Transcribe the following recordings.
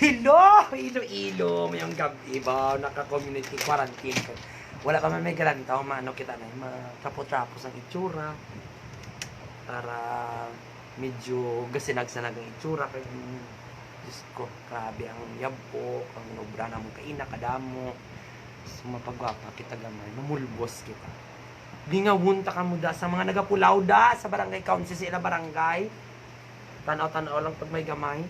Iloilo, mayong gabi ba, naka-community quarantine ka. Wala pa man may garantaw, maano kita na, makapot-tapos ang itsura. Para medyo gasinag-sanag ang itsura. Kaya, Diyos ko, grabe ang yabo, ang nobra na mong kaina, kadamo. So, mapagwapa kita gamay, mamulbos kita. Di nga wunta ka mo da sa mga nagapulaw da sa barangay council sa ilang barangay. Tanaw-tanaw lang pag may gamay.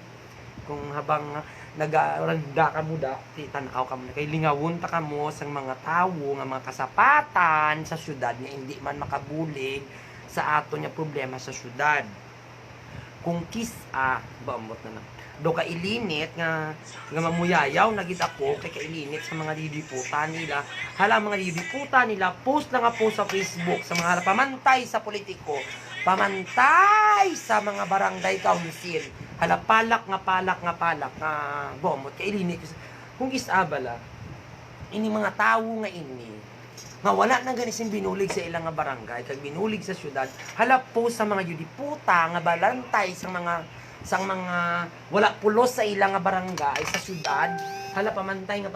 Kung habang nagaranda ka mo da, tanaw ka mo na. Kay lingawon ta ka mo sa mga tawo, nga mga kasapatan sa syudad nga hindi man makabulig sa ato niya problema sa syudad. Kung kisa, baamot na lang. Do ka ilinit nga mamuyayaw nagid ako kay kailinit sa mga didiputan nila. Hala mga didiputan nila post lang nga po sa Facebook sa mga pamantay sa politiko, pamantay sa mga barangay council. Hala palak nga bomot kay ilinit. Kung isabala ini mga tawo nga ini nga wala nang ganising binulig sa ilang nga barangay kag binulig sa syudad. Hala po sa mga didiputa nga balantay sa mga wala pulos sa ilang nga barangay sa syudad, hala pamantay nga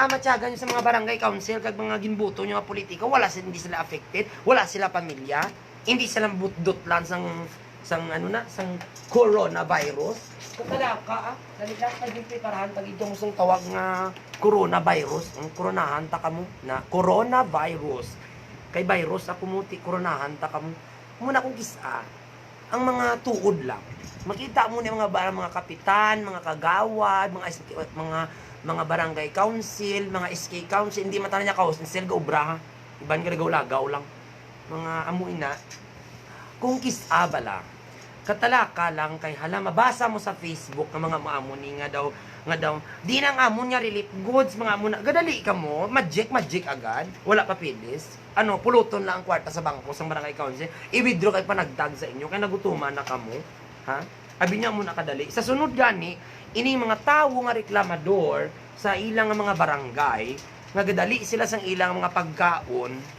amatyagan nyo sa mga barangay council kag mga ginbuto nyo nga politiko, hindi sila affected, wala sila pamilya, hindi sila butdot lang sang coronavirus. Katalaka dalila kag preparahan pag itong sung tawag nga coronavirus, ang koronahan ta kamo na coronavirus kay virus ako muti koronahan ta kamo muna kung kisa ang mga tuod lang. Makita mo ni mga kapitan, mga kagawad, mga barangay council, mga SK council, hindi man niya council gaubra. Iban ka lagaw lang. Mga amuin na. Kung kisabala, katalaka lang kay hala mabasa mo sa Facebook ng mga maamuni nga daw di nang amon nga relief goods mga amon na gadali ka mo magic agad wala pa pilis puluton lang ang kwarta sa bangko sa barangay council i-withdraw kay panagdag sa inyo kay nagutuman na kamo ha abi niya mo nakadali sa sunod gani ini mga tawo nga reklamador sa ilang mga barangay nga gadali sila sang ilang mga pagkaon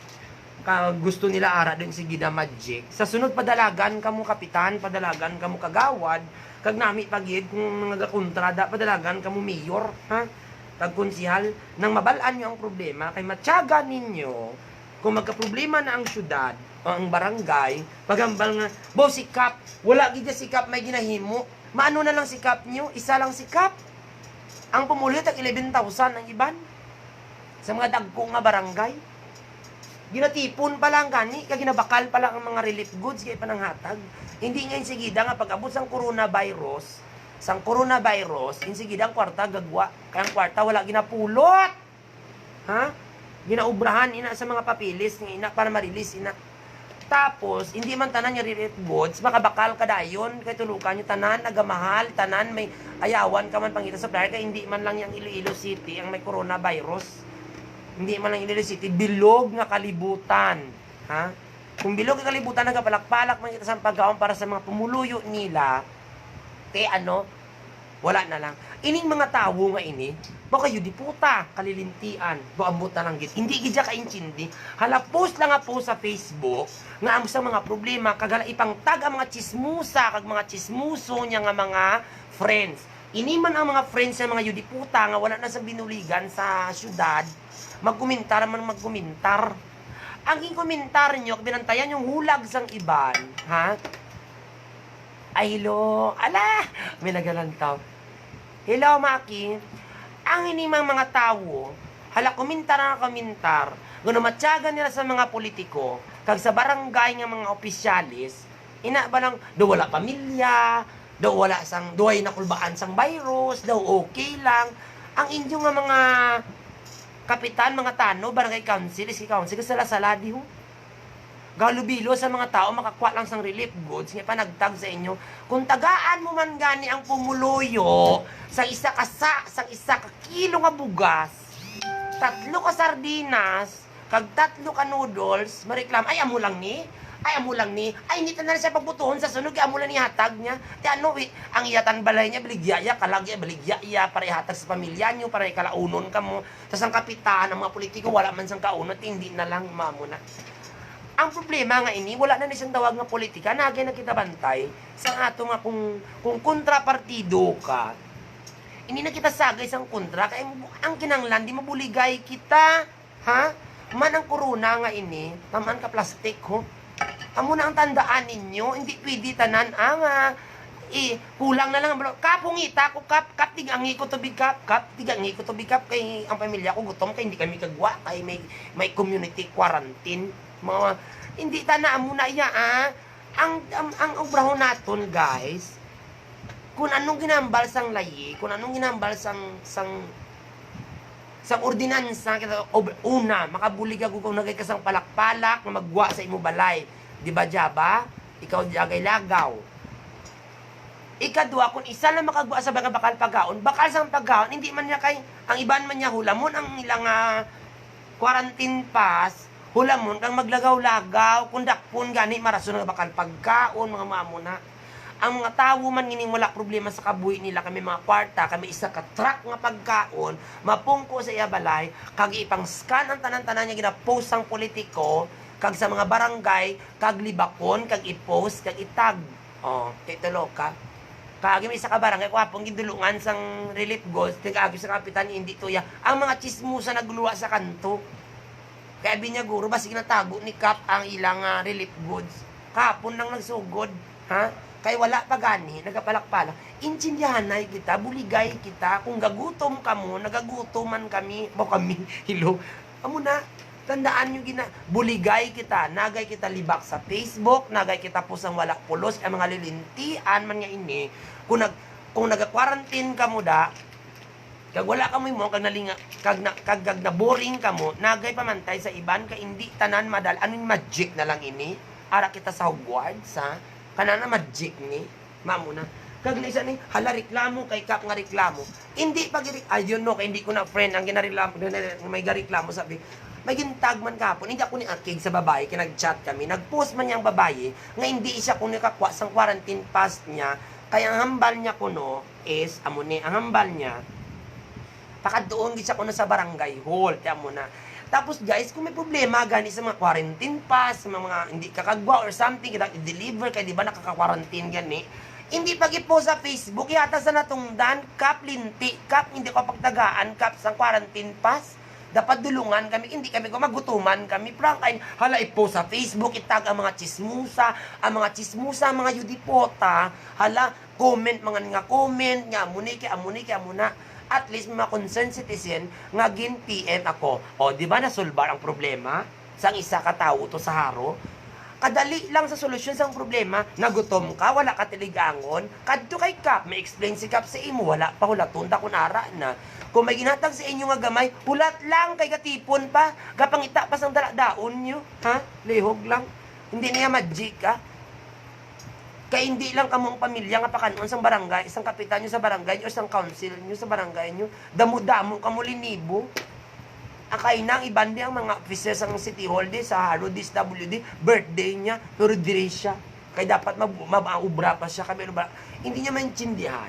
gusto nila ara din si Gida Magic. Sa sunod padalagan kamo kapitan, padalagan kamo kagawad, kag nami pagid kung mga kontrada padalagan kamo mayor, ha? Kag konsihal nang mabalaan niyo ang problema kay matyaga ninyo kung magka-problema na ang syudad o ang barangay, pagambal nga, bo sikap, wala gid sikap may ginahimo. Maano na lang sikap niyo? Isa lang sikap. Ang pumulit tag 11,000 ang iban sa mga dagko nga barangay. Ginatipon pa lang gani, kaya ginabakal pa lang ang mga relief goods kaya pananghatag. Hindi ngayon sigida nga pag-abot sang coronavirus, insigida ang kwarta gagwa, kaya ang kwarta wala ginapulot. Ha? Ginaubrahan ina sa mga papilis ng ina para ma-release ina. Tapos, hindi man tanan yung relief goods, makabakal ka dayon, kaya tulukan nyo tanan, nagamahal, tanan, may ayawan ka man pangita sa player, kaya hindi man lang yung Iloilo City ang may coronavirus. Hindi man lang Iloilo City, bilog nga kalibutan. Ha? Kung bilog nga kalibutan, nagapalak-palak man kita sa pagkaon para sa mga pumuluyo nila, wala na lang. Ining mga tawo nga ini, baka yun di puta, kalilintian, buambot na lang git. Hindi gidya ka-intindi. Hala, post lang nga po sa Facebook, nga ang sa mga problema, kagala ipang tag ang mga chismusa, kag mga chismuso niya nga mga friends. Ini man ang mga friends ng mga yudiputa nga wala na sa binuligan sa syudad, magkomentar. Ang komentar nyo, binantayan yung hulag sang iban, ha? Ay, hello, ala, may nagalantaw. Hello, Maki. Ang inimang mga tawo, hala, komentar, gano matyagan nila sa mga politiko, kag sa barangay nga mga opisyalis, ina ba lang, do wala pamilya, do wala sang, do ay nakulbaan sang virus, daw okay lang. Ang inyo nga mga kapitan, mga tano, barangay council, SK council, kasala-sala di ho. Galubilo sa mga tao, makakuha lang sang relief goods, nga panagtag sa inyo. Kung tagaan mo man gani ang pumuluyo, sa isa ka kilo nga bugas, 3 ka sardinas, kag 3 ka noodles, mareklam, ay amo lang ni, ay hindi na siya pagbutuhon sa sunog, amo lang ni hatag niya. Ti ang iyatan balay niya, baligya, baligya, para ihatag sa pamilya niyo, para ikalaunon ka mo. Sa sang kapitan, ang mga politiko, wala man sang kaunot, hindi na lang mamuna. Ang problema nga ini, wala na siyang tawag nga politika, nagay na kita bantay, sa ato nga kung kontrapartido ka, Hindi na kita sagay sang kontra, kaya ang kinanglan, di mabuligay kita, ha? Man ang corona nga ini, tamaan ka plastic, ho? Amo na ang tandaan ninyo, hindi pwede tanan, kulang na lang, kapungita ko, kap, tigangi ko to bigap, tigangi ko to bigap, kay ang pamilya ko gutom, kay hindi kami kagwa, kay may community quarantine, mga, hindi tanaan mo na iya, ang obrahon naton, guys, kung anong ginambal sang layi, kung anong ginambal sang ordinansa, una, makabulig ako kung nagay kasang palakpalak na magwa sa imo balay. Di ba, Jaba? Ikaw jagay lagaw. Ikadua, kung isa lang makagwa sa bakal pagkaon, bakal sang pagkaon, hindi man niya kay, ang iban man niya hulamon, ang ilang quarantine pass, hulamon, kang maglagaw-lagaw, kung dakpon gani, marason nga bakal pagkaon, mga mamuna. Ang mga tao man gining wala problema sa kabuhi nila, kami mga kwarta, kami isa ka truck nga pagkaon, mapungko sa iya balay, kag ipang scan ang tanan-tanan niya gina-post ang politiko, kag sa mga barangay, kag libakon, kag i-post, kag itag. Kay tulo ka. Kag may isa ka barangay, kwapong gidulungan sang relief goods, kag sa kapitan, hindi tuya. Ang mga chismusa nagluwa sa kanto. Kaya binya guro, basig natago ni Kap ang ilang relief goods. Kapon nang nagsugod, ha? Kay wala pa gani, nagapalak-palak. Intindihan na kita, buligay kita. Kung gagutom ka mo, nagagutoman kami, hilo. Amo na, tandaan nyo buligay kita, nagay kita libak sa Facebook, nagay kita pusang wala pulos, ang mga lilintian man nga ini. Kung naga-quarantine ka mo da, kag wala ka mo, kag na boring ka mo, nagay pamantay sa iban, ka hindi tanan madal, anong magic na lang ini? Ara kita sa Hogwarts, ha? Kanana magic ni, mamo na. Kag isa ni, hala reklamo kay Kap nga reklamo. Hindi pag I don't know, kay hindi ko na friend ang ginareklamo, may gareklamo sabi. May gintag man kapon, hindi ako ni akig sa babae, kinag-chat kami. Nag-post man niyang babae, nga hindi siya kung nakakwa sang quarantine pass niya. Kaya ang hambal niya kuno is, amo ni, ang hambal niya, pakadoon siya kuno sa barangay hall, tiyan mo na. Tapos guys, kung may problema gani sa mga quarantine pass, sa mga hindi kakagwa or something, kita i-deliver kay di ba nakaka-quarantine gani, hindi pag i-post sa Facebook, yata sa natungdan, Kap linti, Kap hindi ko pagtagaan, Kap sa quarantine pass, dapat dulungan kami, hindi kami magutuman kami, prangkain, hala i-post sa Facebook, itag ang mga chismusa, mga yudipota, hala, comment, mga nga comment, nga amuna, at least mga concerned citizen nga gin PM ako. Di ba nasolbar ang problema? Sang isa ka tao to sa haro? Kadali lang sa solusyon sang problema, nagutom ka, wala ka tiligangon, kadto kay Kap, may explain si Kap sa imo, wala pa hulaton ta kunara na. Kung may ginatag sa inyo nga gamay, hulat lang kay katipon pa, gapangita pa sang daon nyo, ha? Lihog lang. Hindi niya magic, ha? Kaya hindi lang kamong pamilya nga pakanon sang barangay, isang kapitan nyo sa barangay nyo, isang council nyo sa barangay nyo, damo-damo kamo linibo. Akay nang ibandi ang mga officers ng City Hall di sa Haro DSWD, birthday niya, pero dire siya. Kaya dapat maubra pa siya, kami ba? Hindi niya maintindihan.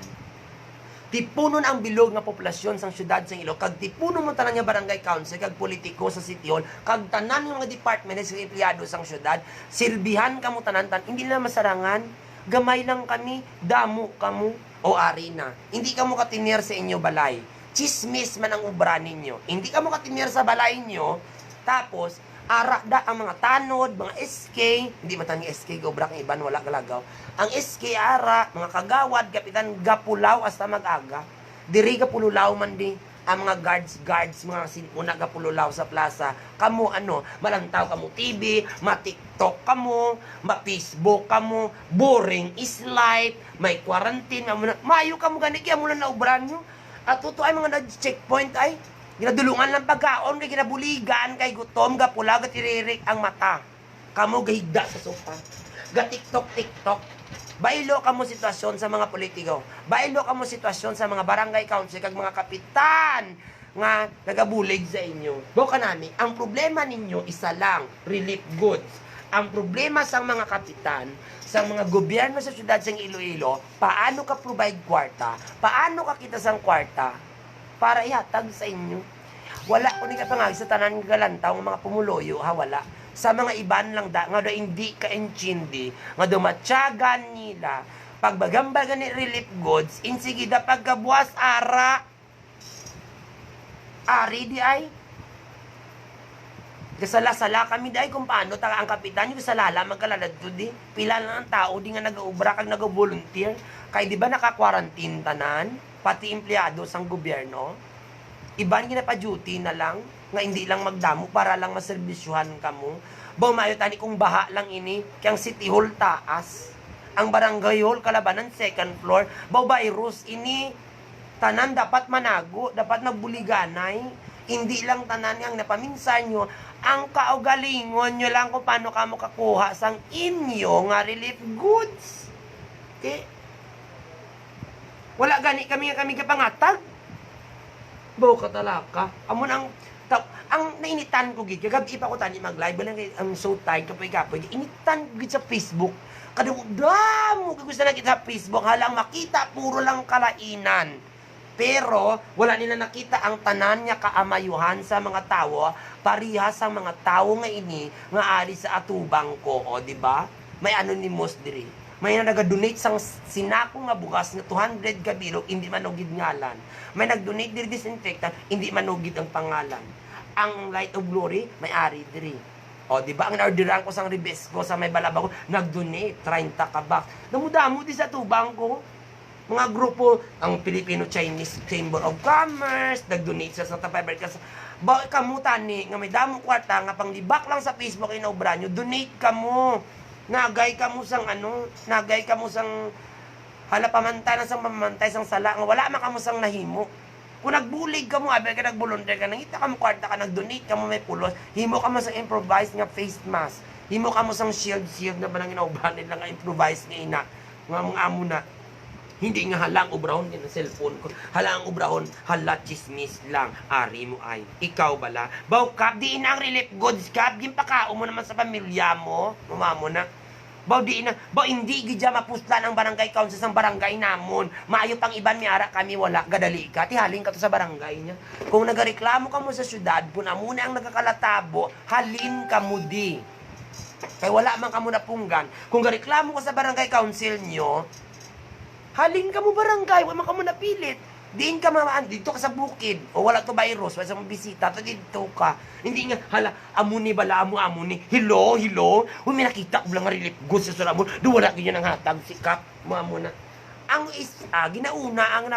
Tipunon ang bilog nga populasyon sang syudad sang Iloilo, kag tipunon mo tanan nga barangay council, kag politiko sa City Hall, kag tanan nga department sa empleyado sang syudad, silbihan kamo tanan, hindi na masarangan. Gamay lang kami, damo kamo, o ari na. Hindi kamo katinir sa inyo balay. Chismis man ang ubra ninyo. Hindi kamo katinir sa balay nyo, tapos, ara da ang mga tanod, mga SK, hindi matang SK, gobra kang iban, wala galagaw. Ang SK ara, mga kagawad, kapitan, gapulaw hasta mag-aga. Diri gapululaw man di. Ang mga guards, mga sinuna gapululaw sa plaza. Kamo malantaw kamo TV, ma-TikTok kamo, ma-Facebook kamo, boring is life, may quarantine, mayo kamo gani, kaya mula na ubran nyo. At totoo ay mga nag-checkpoint ay, ginadulungan lang pagkaon, kay ginabuligan, kay gutom, gapula, gatiririk ang mata. Kamo gahigda sa sofa. Ga-TikTok. Bailo kamo sitwasyon sa mga politiko. Bailo kamo sitwasyon sa mga barangay council, kag mga kapitan nga nagabulig sa inyo. Boka nami, ang problema ninyo isa lang, relief goods. Ang problema sa mga kapitan, sa mga gobyerno sa syudad sa Iloilo, paano ka provide kwarta? Paano ka kita sang kwarta para ihatag sa inyo? Wala ko ni kapangag sa tanan galantaw ng mga pumuloyo, ha, wala. Sa mga iban lang nga do hindi ka intindi, nga do matyagan nila, pagbagamba gani relief goods, insigida pagkabuas ari di ay. Kasala-sala kami di ay kung paano ang kapitan yung kasalala magkalalad to di. Pila lang ang tao di nga nag-ubra kag nag-volunteer. Kay di ba naka-quarantine tanan? Pati empleyado sang gobyerno. Iban ginapa-duty na lang nga hindi lang magdamo para lang maserbisyuhan kamo. Baw mayo tani kung baha lang ini, kayang City Hall taas. Ang barangay hall kalabanan second floor. Baw virus ini tanan dapat manago, dapat nagbuliganay. Hindi lang tanan yang napaminsan nyo, ang kaugalingon nyo lang kung paano ka mo kakuha sang inyo nga relief goods. Okay? Wala gani kami kapangatag. Baw ka talaka. Amon ang nainitan ko gid kagabi pa ko tani mag-live lang kay I'm so tired kapoy initan ko gid sa Facebook kadamo gusto na kita sa Facebook halang makita puro lang kalainan pero wala nila nakita ang tanan niya kaamayuhan sa mga tao pariha sa mga tao nga ini nga ari sa atubang ko o di ba may anonymous diri may naga-donate sang sinako nga bugas nga 200 ka bilog hindi manugid ngalan may nag-donate diri disinfectant hindi manugid ang pangalan ang Light of Glory, may ari diri. O, di ba? Ang orderan ko sang Ribesco sa may balabang ko, nag-donate, 30 ka box. Damo-damo di sa tubang ko. Mga grupo, ang Filipino-Chinese Chamber of Commerce, nag-donate sa Santa Fiber. Ba, kamutan ni, nga may damong kwarta, nga panglibak lang sa Facebook, inaubra nyo, donate ka mo. Nagay ka mo sang nagay ka mo sang halapamantay na sang mamantay sang sala, nga wala man ka mo sang nahimo. Kung nagbulig ka mo, abel ka nagbolunter ka, nangita ka mo kwarta ka, nag-donate ka mo may pulos, himo ka mo sa improvised nga face mask, himo ka mo sang shield na ba nang inaubahan nila nga improvised nga ina, nga mga amo na, hindi nga halang ubrahon din ang cellphone ko, halang ubrahon, hala chismis lang, ari mo ay, ikaw bala, baw kap, di ina ang relief goods kap, gimpakao mo naman sa pamilya mo, mama mo na, baw di na, baw hindi gidya mapuslan ang barangay council sang barangay namon. Maayo pang iban mi ara kami wala gadali ka. Tihalin ka to sa barangay niya. Kung nagareklamo ka mo sa syudad, puna muna ang nagakalatabo, halin ka mo di. Kay wala man ka mo napunggan. Kung gareklamo ka sa barangay council nyo, halin ka mo barangay, wala man ka mo napilit. Diin ka mamaan, dito ka sa bukid. O wala to virus, wala sa mabisita, to dito ka. Hindi nga, hala, amuni bala, amuni. Hello. May nakita ko lang nga relief goods sa sulamon. Do wala ganyan ang hatag, sikap, mo na. Ang ginauna, ang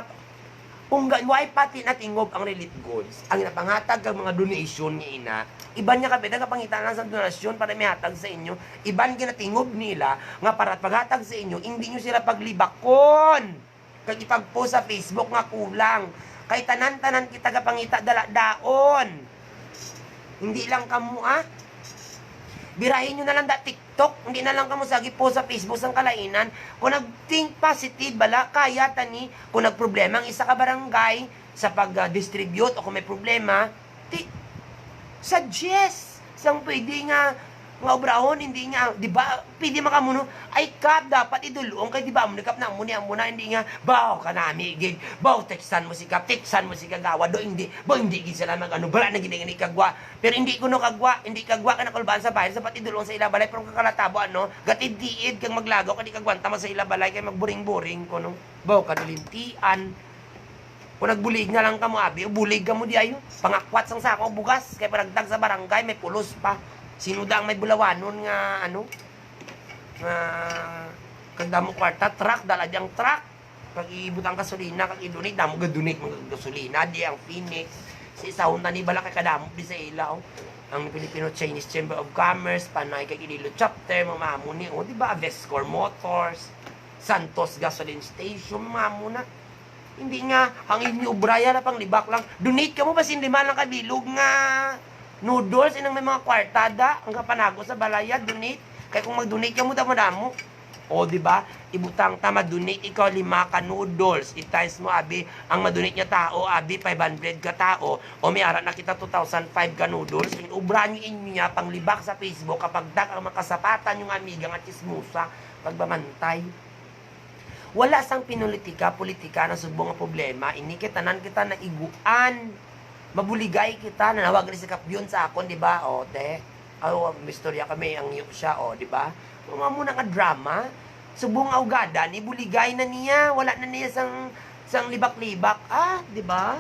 why pati natingob ang relief goods. Ang napanghatag ang mga donation niya ina. Iban niya kapit, nagkapangitan sa donasyon para may hatag sa inyo. Iban ginatingob nila, nga para paghatag sa inyo, hindi nyo sila paglibakon. Kag ipag-post sa Facebook nga kulang. Kay tanan-tanan kita gapangita dala-daon. Hindi lang kamo Birahin nyo na lang TikTok. Hindi na lang kamo sagi post sa Facebook sang kalainan. Kung nag-think positive bala, kaya tani. Kung nagproblema ang isa ka barangay sa pag-distribute o kung may problema, suggest. Sang pwede nga obrahon, hindi nga, di ba, pwede makamuno, ay kap, dapat idulong, kay di ba, kap na, muna, hindi nga, baw ka nami, gig, baw, teksan mo si kap, teksan mo si kagawa, do, hindi, baw, hindi sila bala na gini kagwa, pero hindi ko no kagwa, ka nakulbahan sa bahay, sapat idulong sa ilabalay, pero kakalatabo, gatid-diid, kang maglagaw, kadi kagwanta mo sa ilabalay, kay magburing-buring ko, no, baw, kadulintian, kung nagbulig na lang ka mo, abi, bulig ka mo di ayo, pangakwat sang sako, bugas, kay paragdag sa barangay, may pulos pa, sinudang may bulawanon nga kagdamo kwarta truck dala diyang truck pag ibutang gasolina kag idunit damo gadunit mga gasolina di ang Phoenix si isahon na ni bala kay kadamo di sa ilaw ang Filipino-Chinese Chamber of Commerce panay kay Iloilo chapter mga mamo ni di ba Vescor Motors Santos Gasoline Station mamo na hindi nga hangin ni Ubraya na pang libak lang donate ka mo basin 5 lang kabilog nga noodles, inang may mga kwartada, ang kapanago sa balaya, donate. Kaya kung mag-donate ka mo, damo-damo. O, di ba? Ibutang tama, donate ikaw 5 ka noodles. I-times mo, abi, ang madonate niya tao, abi, 500 ka tao. O, may ara na kita 2,005 ka noodles. Ubran nyo niya, panglibak sa Facebook, kapag dak ang makasapatan yung amiga nga chismusa, pagbamantay. Wala sang politika na subong nga problema, ini kitanan kita na iguan. Mabuligay kita, nanawag rin si Kapyon sa akon, di ba? O, te, mistorya kami, ang iyo siya, o, di ba? Muna nga drama, Subong augada ni buligay na niya, wala na niya sang libak-libak. Di ba?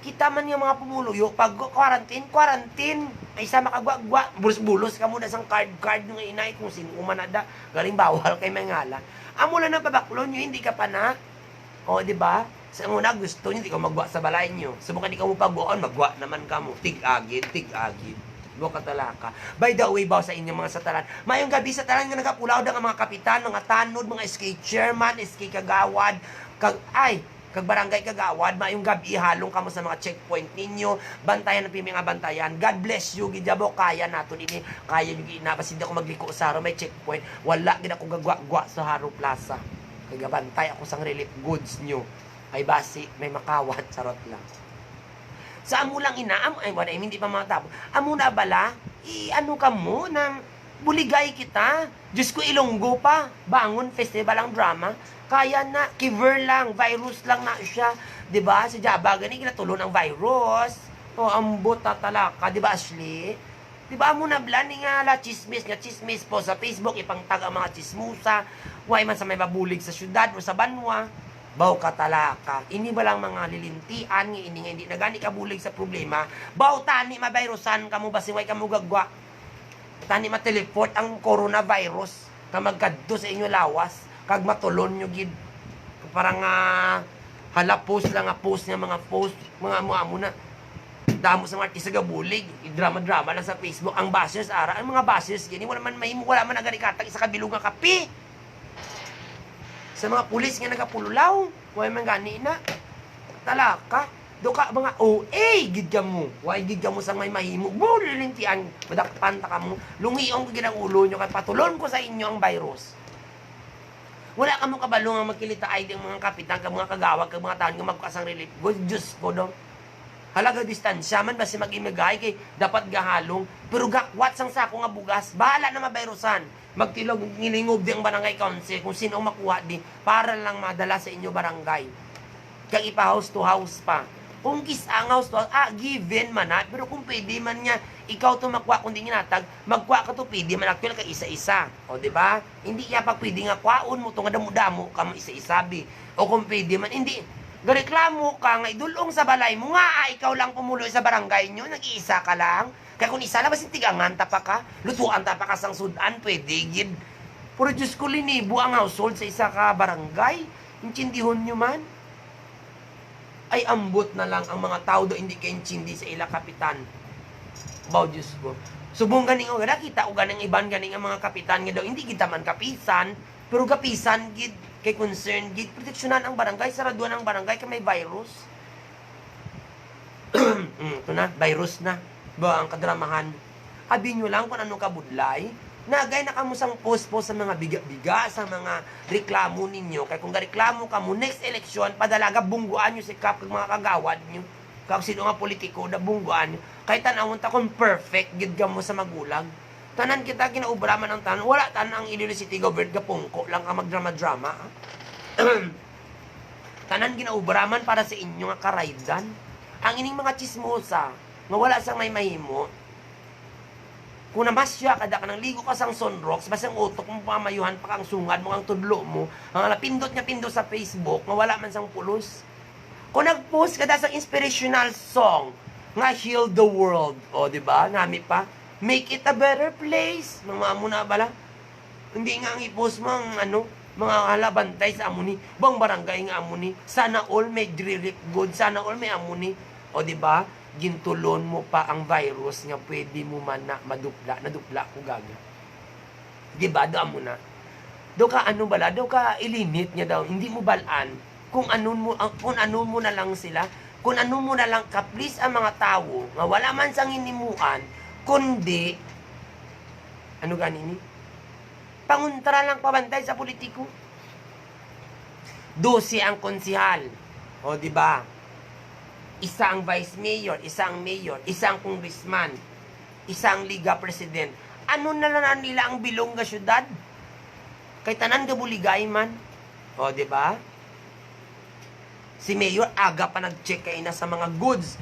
Kita man yung mga pumuluyo, pag quarantine, ay isa makagwa-gwa, bulos-bulos ka muna sang card ng inay kung sino umanada, galing bawal kay mangala. Amo lang na pabaklon nyo, hindi ka pa na. O, di ba? Sa una gusto nyo, hindi ka magwa sa balay nyo. Subukan di ka mo pagwaon, magwa naman ka mo. Tig-agid. Buka talaka. By the way, baw sa inyong mga sataran, mayong gabi sa taran nga nagapulaw ang mga kapitan, mga tanod, mga SK chairman, SK kagawad, kag barangay kagawad, mayong gabi halong kamo sa mga checkpoint ninyo, bantayan ang pimi nga bantayan. God bless you, gidabo kaya nato ini, kaya nyo ginabasin ako magliko sa haro, may checkpoint, wala gid ako gagwa-gwa sa Haro Plaza. Kaya bantay ako sang relief goods nyo. Ay basi, may makawat, charot lang. Sa amo lang hindi pa mga tabo. Amo na bala, ano ka mo, nang buligay kita. Diyos ko, Ilonggo pa. Bangon, festival ang drama. Kaya na, kiver lang, virus lang na siya. Diba? Si Jaba, gani, kinatulo ng virus. O, ambot tatalaka. Diba, Ashley? Diba, amo na bala, ni nga la chismis po sa Facebook, ipangtag ang mga chismusa. Huwag man sa may babulig sa syudad o sa banwa. Baw ka talaka. Ini ba lang mga lilintian, ini nga hindi na gani kabulig sa problema. Baw tani mabirusan kamo basi way kamo gagwa. Tani mateleport ang coronavirus ka magkadto sa inyo lawas kag matulon nyo gid. Parang halapos lang nga post nga mga post mga amo na. Damo sa mga artista gabulig, drama-drama lang sa Facebook. Ang bashers ara, ang mga bashers gini wala man nagarikatag sa kabilog nga kape. Sa mga pulis nga nagapululaw, way man gani na. Talaka, do ka mga OA gid ka mo. Way gid ka mo sang may mahimo. Bulilintian, madakpan ta ka mo. Lungiong ko ginang ulo nyo kay patulon ko sa inyo ang virus. Wala ka mo kabalo nga magkilita ay ang mga kapitan, ka mga kagawad, ka mga taon nga magkasang relief. God, Diyos ko do. Halaga distansya man basi mag-imigay kay dapat gahalong. Pero gakwat sang sako nga bugas, bahala na mabirusan. Magtilog ngilingob di ang barangay council kung sino ang makuha di para lang madala sa inyo barangay. Kag ipa house to house pa. Kung ang house to house, given man na. Pero kung pwede man niya, ikaw to makuha, kung di ginatag, magkuha ka to, pwede man actual ka isa-isa. O, di ba? Hindi kaya pa pwede nga kwaon mo, to nga damo-damo ka mo isa-isabi. O kung pwede man, hindi. Gareklamo ka nga, idulong sa balay mo nga, ikaw lang pumuloy sa barangay nyo, nag-iisa ka lang. Kaya kung isa lang, basin tigangan ta pa ka, lutuan ta pa ka sang sudan, pwede gid. Pero Diyos ko, linibo ang household sa isa ka barangay. Intindihon nyo man. Ay ambot na lang ang mga tao do hindi kay intindi sa ila kapitan. Baw Diyos ko. Subong ganing o gada, kita o ganang iban ganing ang mga kapitan nga daw, hindi kita man kapisan, pero kapisan gid, kay concern gid, proteksyonan ang barangay, saraduan ang barangay kay may virus. Ito na, virus na. Ba ang kadramahan. Abi nyo lang kung ano kabudlay. Nagay na kamo sang post sa mga biga-biga, sa mga reklamo ninyo. Kaya kung gareklamo ka mo, next election, padalaga, bungguan nyo si Kap, mga kagawad nyo. Kung sino nga politiko, na bungguan nyo. Kahit tanawon ta kung perfect, gid ka mo sa magulang. Tanan kita, kinaubraman ang tanan. Wala tanan ang University Government, gapungko lang ka magdrama-drama. Tanan ginaubraman para sa inyo nga karaydan. Ang ining mga chismosa, nga wala sang may mahimo, kung namasya kada ka nang ligo ka sang sunrocks, basta ang utok mo pamayuhan pa kang sungad mo, ang tudlo mo, ang napindot nga pindo sa Facebook, nga wala man sang pulos. Kung nag-post ka da sang inspirational song, nga heal the world, o diba, nami pa, make it a better place, mga amo na bala, hindi nga ang i-post mo ang mga halabantay sa amuni, bang barangay nga amuni, sana all may relief good, sana all may amuni, o diba, gintulon mo pa ang virus nga pwede mo man na nadupla ko gaga. Diba? Doon mo na. Doon ka bala? Doon ka ilinit niya daw. Hindi mo balaan. Kung ano mo na lang sila. Kung ano mo na lang kaplis ang mga tao nga wala man sang hinimuan, kundi ganini? Panguntra lang pabantay sa politiko. 12 ang konsihal. O diba? Isa ang vice mayor, isang mayor, isang congressman, isang liga president. Ano na lang nila ang bilong nga syudad? Kay tanan ka buligay man. O, di ba? Si mayor aga pa nag-check kay na sa mga goods.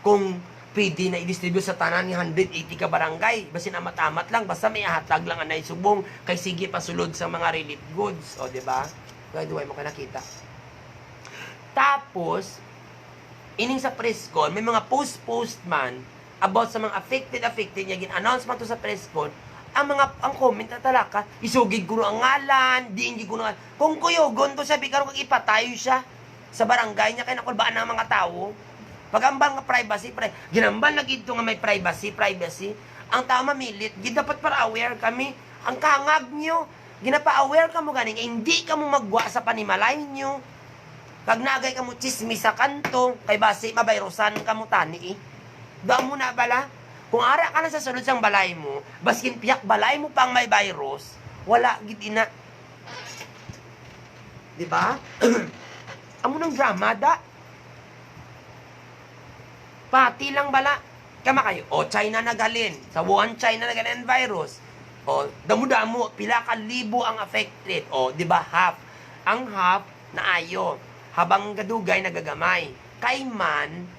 Kung pwede na i-distribute sa tanan ni 180 ka barangay. Basin amat-amat lang, basta may ahatag lang anay subong, kay sige pasulod sa mga relief goods. O, di ba? Kaya duway mo ka nakita. Tapos, ining sa press con, may mga post man about sa mga affected niya, gin-announcement to sa press con, ang comment na talaka, isugig ko ang ngalan, diinggi ko na, kung kuyogon to sabi karon kag ipatayo siya sa barangay niya, kay nakulbaan ng mga tao, pagambal nga privacy, ginambal na gito nga may privacy, ang tao mamilit, gid dapat para aware kami, ang kangag nyo, ginapa-aware ka mo ganing, hindi ka mo magwa sa panimalay nyo, kag nagay ka mo chismis sa kanto, kay basi mabayrosan ka mo tani, daan mo na bala, kung ara ka na sa sulod sang balay mo, baskin piyak balay mo pang may virus, wala gid ina. Di ba? Amo nang drama da. Pati lang bala. Kama kayo, China nagalin. Sa Wuhan, China nagalin virus. Damo-damo, pila ka libo ang affected. Di ba, half. Ang half na ayo. Habang gadugay nagagamay. Kay man,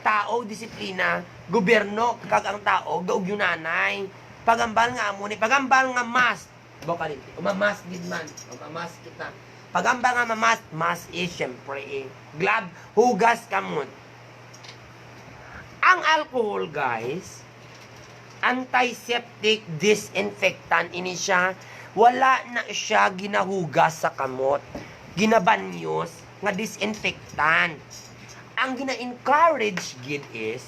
tao, disiplina, gobyerno, kag ang tao, gaug yung nanay. Pagambal nga amo ni, pagambal nga mas. Boka rin, umamas din man. Umamas kita. Pagambal nga mas is syempre glove, hugas kamot. Ang alcohol, guys, antiseptic, disinfectant, ini siya, wala na siya ginahugas sa kamot. Ginabanyos nga disinfectant. Ang gina-encourage gid is,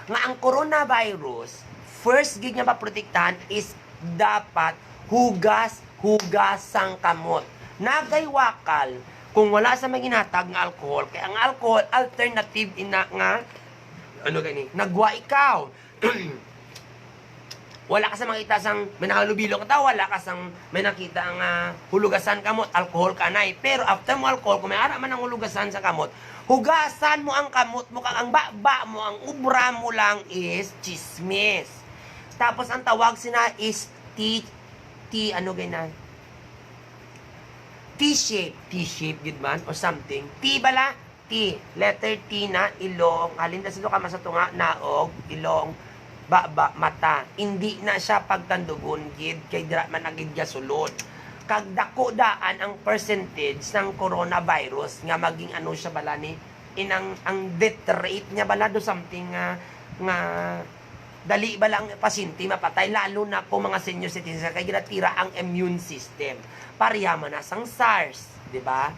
nga ang coronavirus, first gid nga maprotektahan is dapat hugas-hugasang kamot. Nagaywakal, kung wala sa maginhatag nga alcohol, kaya ang alcohol, alternative ina nga, nagwa ikaw. Wala ka sa makita sang may nakalubilong ka, wala ka sang may nakita ang hulugasan kamot, alcohol ka na. Pero after mo alcohol, kung may ara man ang hulugasan sa kamot, hugasan mo ang kamot mo, kang ang baba mo, ang ubra mo lang is chismis. Tapos ang tawag sina is T-shape gid man or something. T bala, T, letter T na ilong, halin na sino ka sa tunga, naog, ilong, baba, mata. Hindi na siya pagtandugon gid kay dira man agid gasulod. Kag dako daan ang percentage ng coronavirus nga maging ano siya bala ni inang ang death rate niya bala do something nga dali ba lang pasyente mapatay, lalo na po mga senior citizens kay ginatira ang immune system. Pareha man na sang SARS, di ba?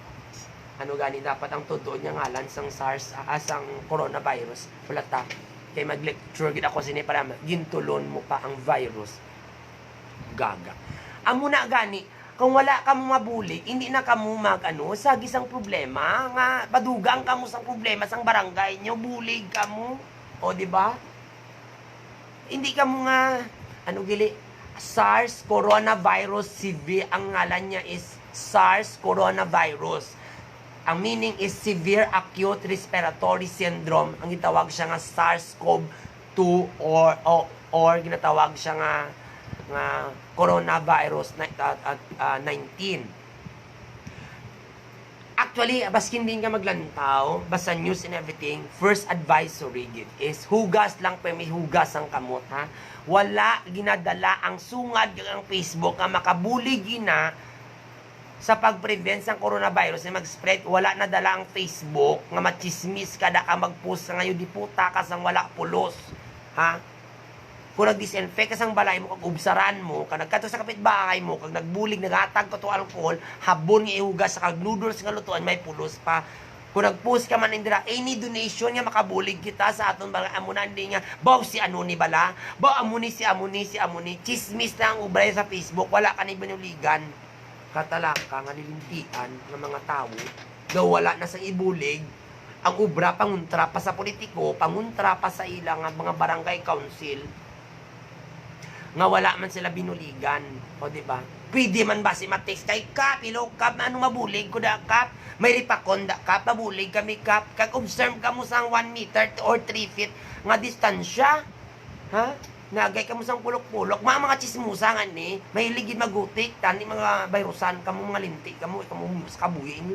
Ano gani dapat ang tutuon niya ngalan sang SARS, sang coronavirus. Wala ta. Kay mag-lecture gid ako sini para gintulon mo pa ang virus. Gaga. Amo na gani, kung wala ka mo mabuli, hindi na ka mo sa gisang problema nga badugang ka mo sang problema sang barangay nyo, bulig ka mo. O di ba? Hindi ka mo nga, SARS coronavirus severe, ang ngalan niya is SARS coronavirus. Ang meaning is severe acute respiratory syndrome. Ang gitawag siya nga SARS-CoV-2 or ginatawag siya nga coronavirus 19. Actually, baskin din ka maglantaw, basta news and everything, first advisory is hugas lang pa, may hugas ang kamot, ha? Wala ginadala ang sungad ang Facebook nga makabulig na sa pag-prevent ng coronavirus na mag-spread. Wala na dala ang Facebook nga machismis kada ka mag-post sa ngayon, di puta ka sang wala pulos, ha? Kung nag-disinfect ka sang balay mo, kag ubsaran mo, kag nagkato sa kapitbahay mo, kag nagbulig, naghatag ka to alcohol, habon nga ihugas, kag noodles nga lutuan, may pulos pa. Kung nag-post ka man indira, any donation nga makabulig kita sa aton barangay, amunan din nga, baw si ano ni bala, baw amuni si amuni, chismis na ang ubray sa Facebook, wala ka ni binuligan. Katalaka nga nilintian ng mga tao, daw wala na sa ibulig, ang ubra panguntra pa sa politiko, panguntra pa sa ilang mga barangay council, nga wala man sila binuligan. O diba? Pwede man ba si Matex kay Kap, ilo Kap, ano mabulig ko da Kap? May ripakon da Kap, mabulig kami Kap. Kag observe ka mo sang 1 meter or 3 feet nga distansya. Ha? Nagay ka mo sang pulok-pulok. Mga chismusa nga ni, may ligid magutik, tani mga virusan, kamo mga linti, kamo sa kabuyin.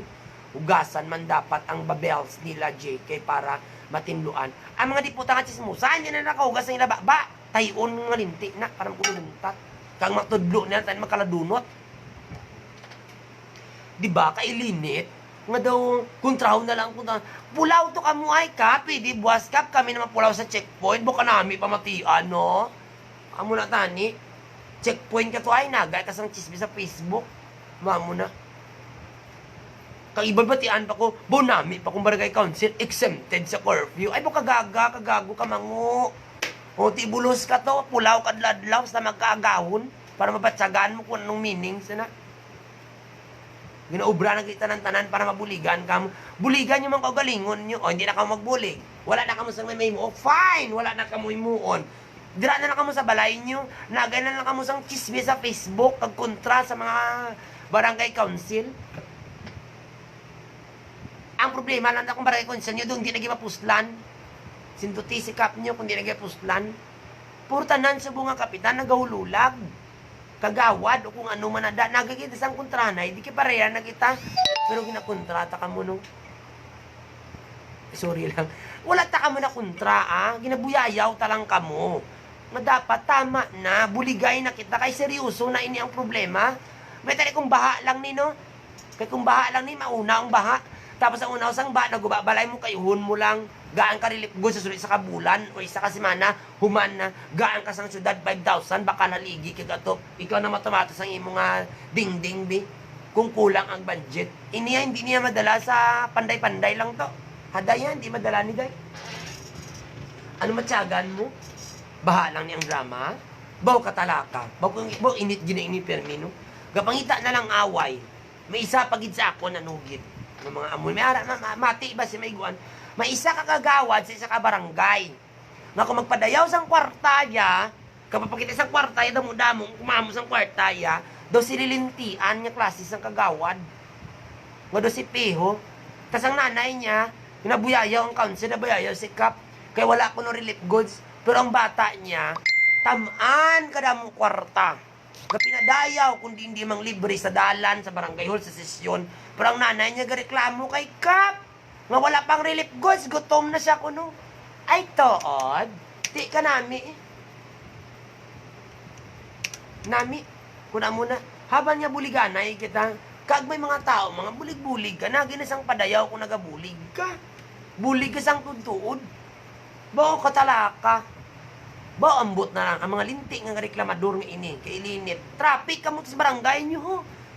hugasan man dapat ang babels nila JK para matinluan. Ang mga diputa nga chismosa, hindi na nakahugas ng ilaba. Ba, tayon nga linti na, parang kuluntat. Kang matudlo nila, tayo makaladunot. Diba, kailinit? Nga daw, kontraho na lang kung pulaw to kamo ay ka, pwede buwas kap, kami naman pulaw sa checkpoint, buka nami pamatian, no? Amo na tani, checkpoint ka to ay nagay, kasang chismis sa Facebook. Mamo na. Kaibang batian pa ko, bonami pa kung barangay council, exempted sa curfew. Ay, buka kagago ka mango. O, tibulos ka to, pulaw kadladlaw, sa magkaagahon, para mabatsagaan mo kung anong meaning, sana. Ginaubra na kita ng tanan para mabuligan ka mo. Buligan nyo mga kagalingon nyo. O, hindi na ka magbulig. Wala na ka mo sa may mo. O, fine! Wala na ka mo imuon. Dira na lang ka mo sa balay nyo. Nagay na lang ka mo sa chismis sa Facebook. Kagkontra sa mga barangay council. Ang problema lang na kung barangay council nyo doon, hindi naging mapuslan. Sinduti si kap nyo kung hindi naging mapuslan. Purtanan sa bunga kapitan, nagahululag. Kagawad o kung ano man nada. Nagagita sang kontranay, di ka pareha na kita. Pero ginakontrata ka mo no. Sorry lang. Wala ta ka mo na kontra Ginabuyayaw talang ka mo. Dapat tama na. Buligay na kita. Kay seryoso na ini ang problema. May tali kung baha lang ni no. Kay kung baha lang ni, mauna ang baha. Tapos ang una sang baha, nagubabalay mo kayuhon mo lang. Gaan ka rilipgo sa sulit sa kabulan o isa ka simana, human na. Gaan ka sang syudad 5,000, baka naligi kagato. Ikaw na matamatos ang imo nga ding-ding bi. Kung kulang ang budget. Hindi niya madala sa panday-panday lang to. Haday yan, hindi madala ni day. Ano matyagan mo? Baha lang ni ang drama? Baw katalaka. Baw init gina-init permino. Gapangita na lang away. May isa pagid sa ako nanugid. Ng mga amoy. May ara, mati ba si may guan? May isa ka kagawad sa isa ka barangay. Nga kung magpadayaw sang kwartaya, kapag pakita sang kwartaya, damo-damo, kumamo sang kwartaya, daw sililintian niya klase sang kagawad. Nga daw si Peho. Tas ang nanay niya, nabuyayaw ang council, nabuyayaw si Kap. Kaya wala ko no relief goods. Pero ang bata niya, tamaan kada mo kwarta. Kapinadayaw kundi hindi mang libre sa dalan, sa barangay hall, sa sesyon. Pero ang nanay niya gareklamo kay Kap. Nga wala pang relief goods, gutom na siya kuno. Ay, tood. Di ka nami. Nami, kuna muna. Habang niya buliganay kita, kag may mga tao, mga bulig-bulig ka, naginasang padayaw kung nagabulig ka. Bulig ka sang tuntuod. Bao katalaka. Bao ambot na lang ang mga linti nga reklamador nga ini, kailinit. Traffic ka mo sa barangay nyo ho.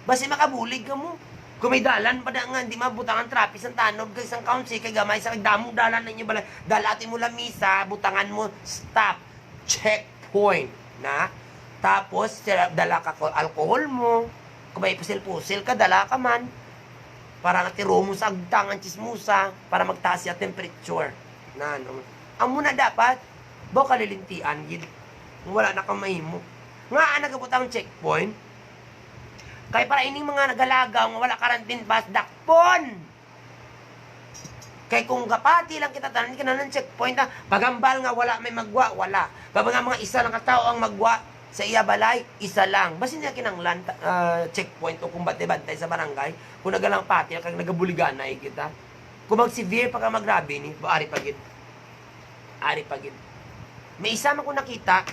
Basi makabulig ka mo. Kung may dalan pa na nga, hindi mabutangan trapis ang tanog, kay isang council, kay gamay sa damong dalan na inyo bala. Dalati mo lamisa, butangan mo, stop, checkpoint, na. Tapos, dala ka alcohol mo, kung may pusil-pusil ka, dala ka man, para natiro mo sa agtangan chismusa, para magtaas yung temperature. Na, ano. Ang muna dapat, baw kalilintian, gid. Wala na kang mahimo. Nga, nagabutang checkpoint, kaya para ining mga nagalagaw nga wala karantin bus dakpon. Kaya kung kapati lang kita tanan ka na ng checkpoint na pagambal nga wala may magwa, wala. Kapag nga mga isa lang katao ang magwa sa iya balay, isa lang. Basta niya kinanglan checkpoint o kung bantay-bantay sa barangay, kung nagalang pati kag nagabuliganay kita. Kung mag-severe pa ka magrabe ni, ari pagid. Ari pagid. May isa man ko nakita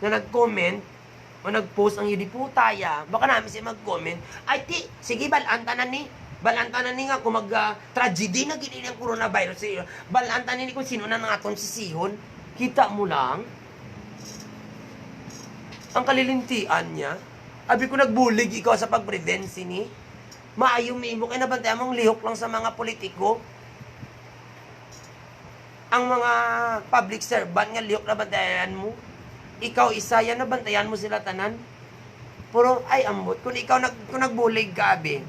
na nag-comment o nag-post ang yudiputaya, baka namin siya mag-comment, ay ti, sige balantanan ni, balantanan ni nga kung mag-tragedy na gini ng coronavirus sa iyo, balantanan ni kung sino na nangaton si Sihon, kita mo lang, ang kalilintian niya, abi ko nagbulig ikaw sa pag-prevensi ni, maayo mo kaya nabantayan mong lihok lang sa mga politiko, ang mga public servant nga lihok na bantayan mo, ikaw isa yan na bantayan mo sila tanan. Puro ay ambot kung ikaw kung nagbulig ka abi.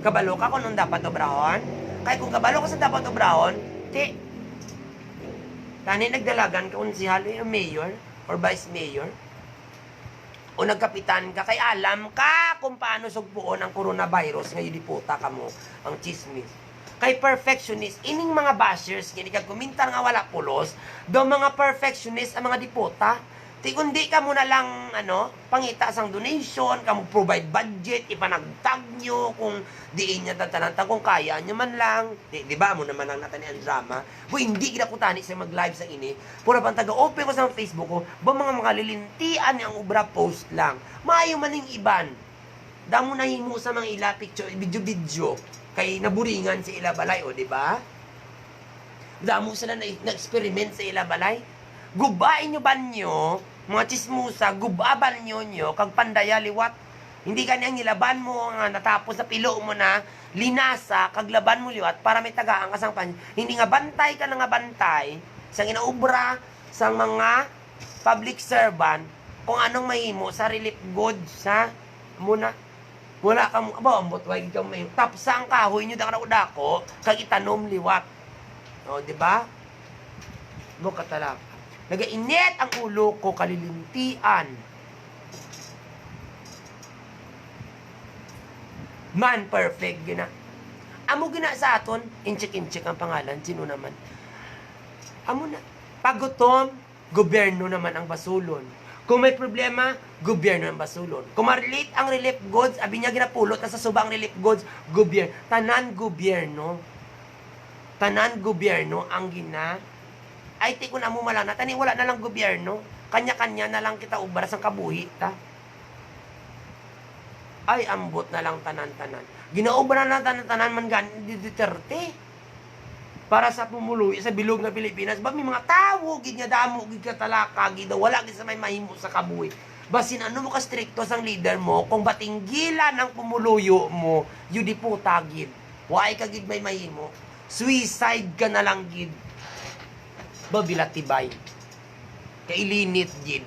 Kabalo ka kung nung dapat obrahon. Kaya kung kabalo ka sa dapat obrahon, ti tani nagdalagan ka kung si halo yung mayor or vice mayor. O nagkapitan ka kay alam ka kung paano sugpuon ang coronavirus ngayon di puta ka mo ang chismis. Kay perfectionist, ining mga bashers kini kag kumintar nga wala pulos, do mga perfectionist ang mga dipota. Ti kundi ka mo na lang, pangita sang donation, kamu provide budget, ipanagtag nyo, kung diin niya tatananta, kung kaya nyo man lang. Di ba mo naman ang natani ang drama? Bu, hindi kinakutani sa mag-live sa ini. Pura pang taga-open ko sa Facebook ko, ba mga lilintian ang ubra post lang. Maayo man yung iban. Damo na himo sa mga ila picture, video-video. Kay naburingan sa ila balay, o di ba? Damo sila na-experiment sa ila balay. Gubain nyo ba nyo, mga chismusa, gubaban nyo, kag pandaya liwat. Hindi kanyang nilaban mo nga natapos sa pilo mo na linasa, kag laban mo liwat para may tagaan ka sang pan. Hindi nga bantay ka na nga bantay sang inaubra sang mga public servant kung anong mahimo sa relief goods, ha? Muna. Wala ka mo, ambot, wag ka may tapsa ang kahoy nyo dako, kag itanom liwat. O, di ba? Buka talaga. Nagainit ang ulo ko, kalilintian. Man perfect, gina. Amo gina sa aton, inchik-inchik ang pangalan, sino naman? Amo na. Pagutom, gobyerno naman ang basulon. Kung may problema, gobyerno ang basulon. Kung ma-relate ang relief goods, abi niya ginapulot na sa subang relief goods, gobyerno. Tanan gobyerno ang gina. Ay, ti ko na mo malana, tani wala na lang gobyerno. Kanya-kanya na lang kita ubara sang kabuhi, ta. Ay, ambot na lang tanan-tanan. Ginaubra na tanan-tanan man ganin di Duterte. Para sa pumuluy sa bilog na Pilipinas, ba may mga tawo gid nga damo gid ka talaka gid wala gid sa may mahimo sa kabuhi. Basin ano mo ka stricto sang leader mo kung batinggilan ang pumuluyo mo, yu di puta gid. Waay ka gid may mahimo. Suicide ka na lang gid. Babilatibay. Kailinit gid.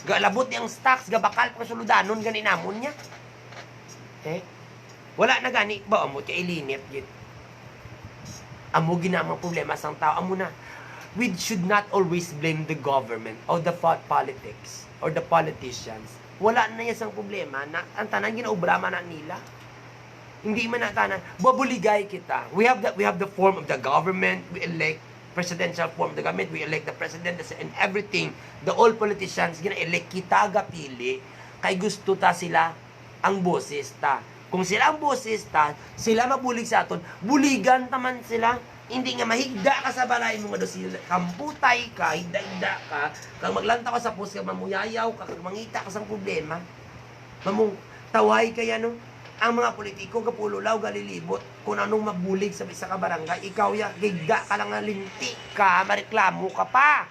Galabot niyang stocks, gabakal pa suludanon, ganin namon niya. Wala na gani, ba amo, kailinit gid. Amo ginamang problema sang tao, amo na. We should not always blame the government or the politics or the politicians. Wala na yan sang problema, na, ang tanan ginaubra man na nila. Hindi man na tanan, babuligay kita. We have the form of the government, we elect presidential form of the government, we elect the president and everything. The all politicians gina-elect kita gapili kay gusto ta sila ang boses ta. Kung sila ang boses ta, sila mabulig sa aton, buligan taman sila. Hindi nga mahigda ka sa balay mo nga do sila kamputay ka, higda-higda ka, kang maglanta ka sa pus ka, mamuyayaw ka, kang mangita ka sa problema. Mamong taway kaya no. Ang mga politiko kapululaw galilibot kung anong mabulig sa isa ka barangay, ikaw ya giga ka lang nga linti ka, mareklamo ka pa.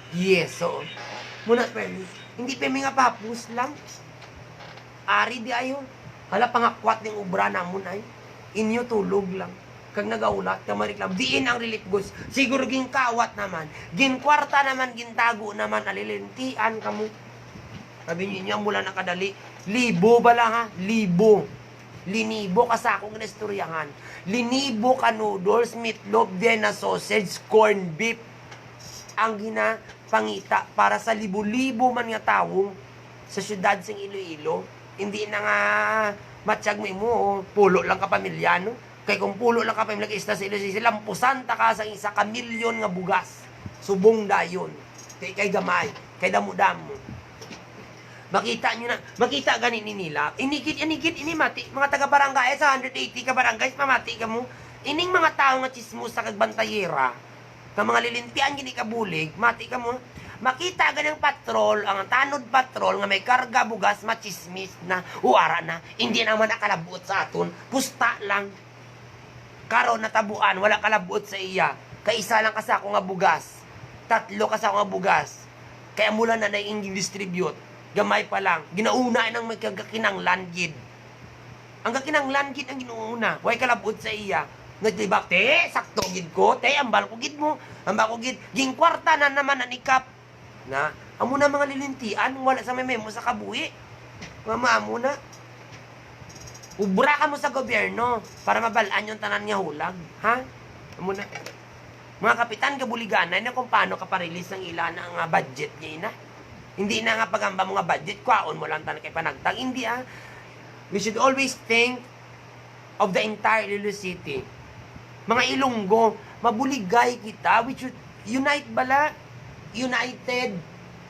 Yes, so muna pwede. Hindi pa nga papus lang. Ari di ayon. Hala pangakwat ng ubra namon ay. Inyo tulog lang. Kag nagaulat ka mareklamo. Diin ang relief goods. Siguro gin kawat naman. Gin kwarta naman, gintago naman, alilintian kamo. Sabi niyo mula nakadali, libo ba lang ha? Libo. Linibo ka sa akong inestoryahan. Linibo ka noodles, meatloaf, na sausage, corn beef. Ang ginapangita para sa libo-libo man nga tao sa syudad sing Iloilo. Hindi na nga matsyag mo, pulo lang ka pamilya, no? Kaya kung pulo lang ka pamilya, isa sa Iloilo, lampusan ta ka sa isa ka milyon nga bugas. Subong dayon. Kay gamay, kay damo-damo. Makita nyo na, makita ganin nila. Inigit, ini mati. Mga taga-barangay sa 180 ka barangays, mamati ka mo. Ining mga tao nga chismo sa kagbantayera, ka mga lilintian gini kabulig, mati ka mo. Makita ganang patrol, ang tanod patrol, nga may karga bugas, machismis na, uara na, hindi naman nakalabuot sa aton, pusta lang. Karon natabuan, wala kalabuot sa iya. Kaisa lang ka sa ako nga bugas. 3 ka sa ako nga bugas. Kaya mula na na-ingin distribute. Gamay pa lang. Ginauna ng may kakinanglan gid. Ang kakinanglan gid ang ginuuna. Way kalabot sa iya. Nagtibak, te, sakto gid ko. Te, ambal ko gid mo. Ambal ko gid. Ging kwarta na naman anikap. Na, amo na mga lilintian. Wala sa may memo sa kabuhi. Mama, amo na. Ubra ka mo sa gobyerno para mabalaan yung tanan nga hulag. Ha? Amo na. Mga kapitan, kabuliganay na kung paano ka pa-release ng ilan ang budget niya na. Hindi na nga pagamba mga budget, kwaon mo lang tayo kay panagtang. Hindi We should always think of the entire Iloilo City. Mga Ilonggo, mabuligay kita. We should unite bala. United,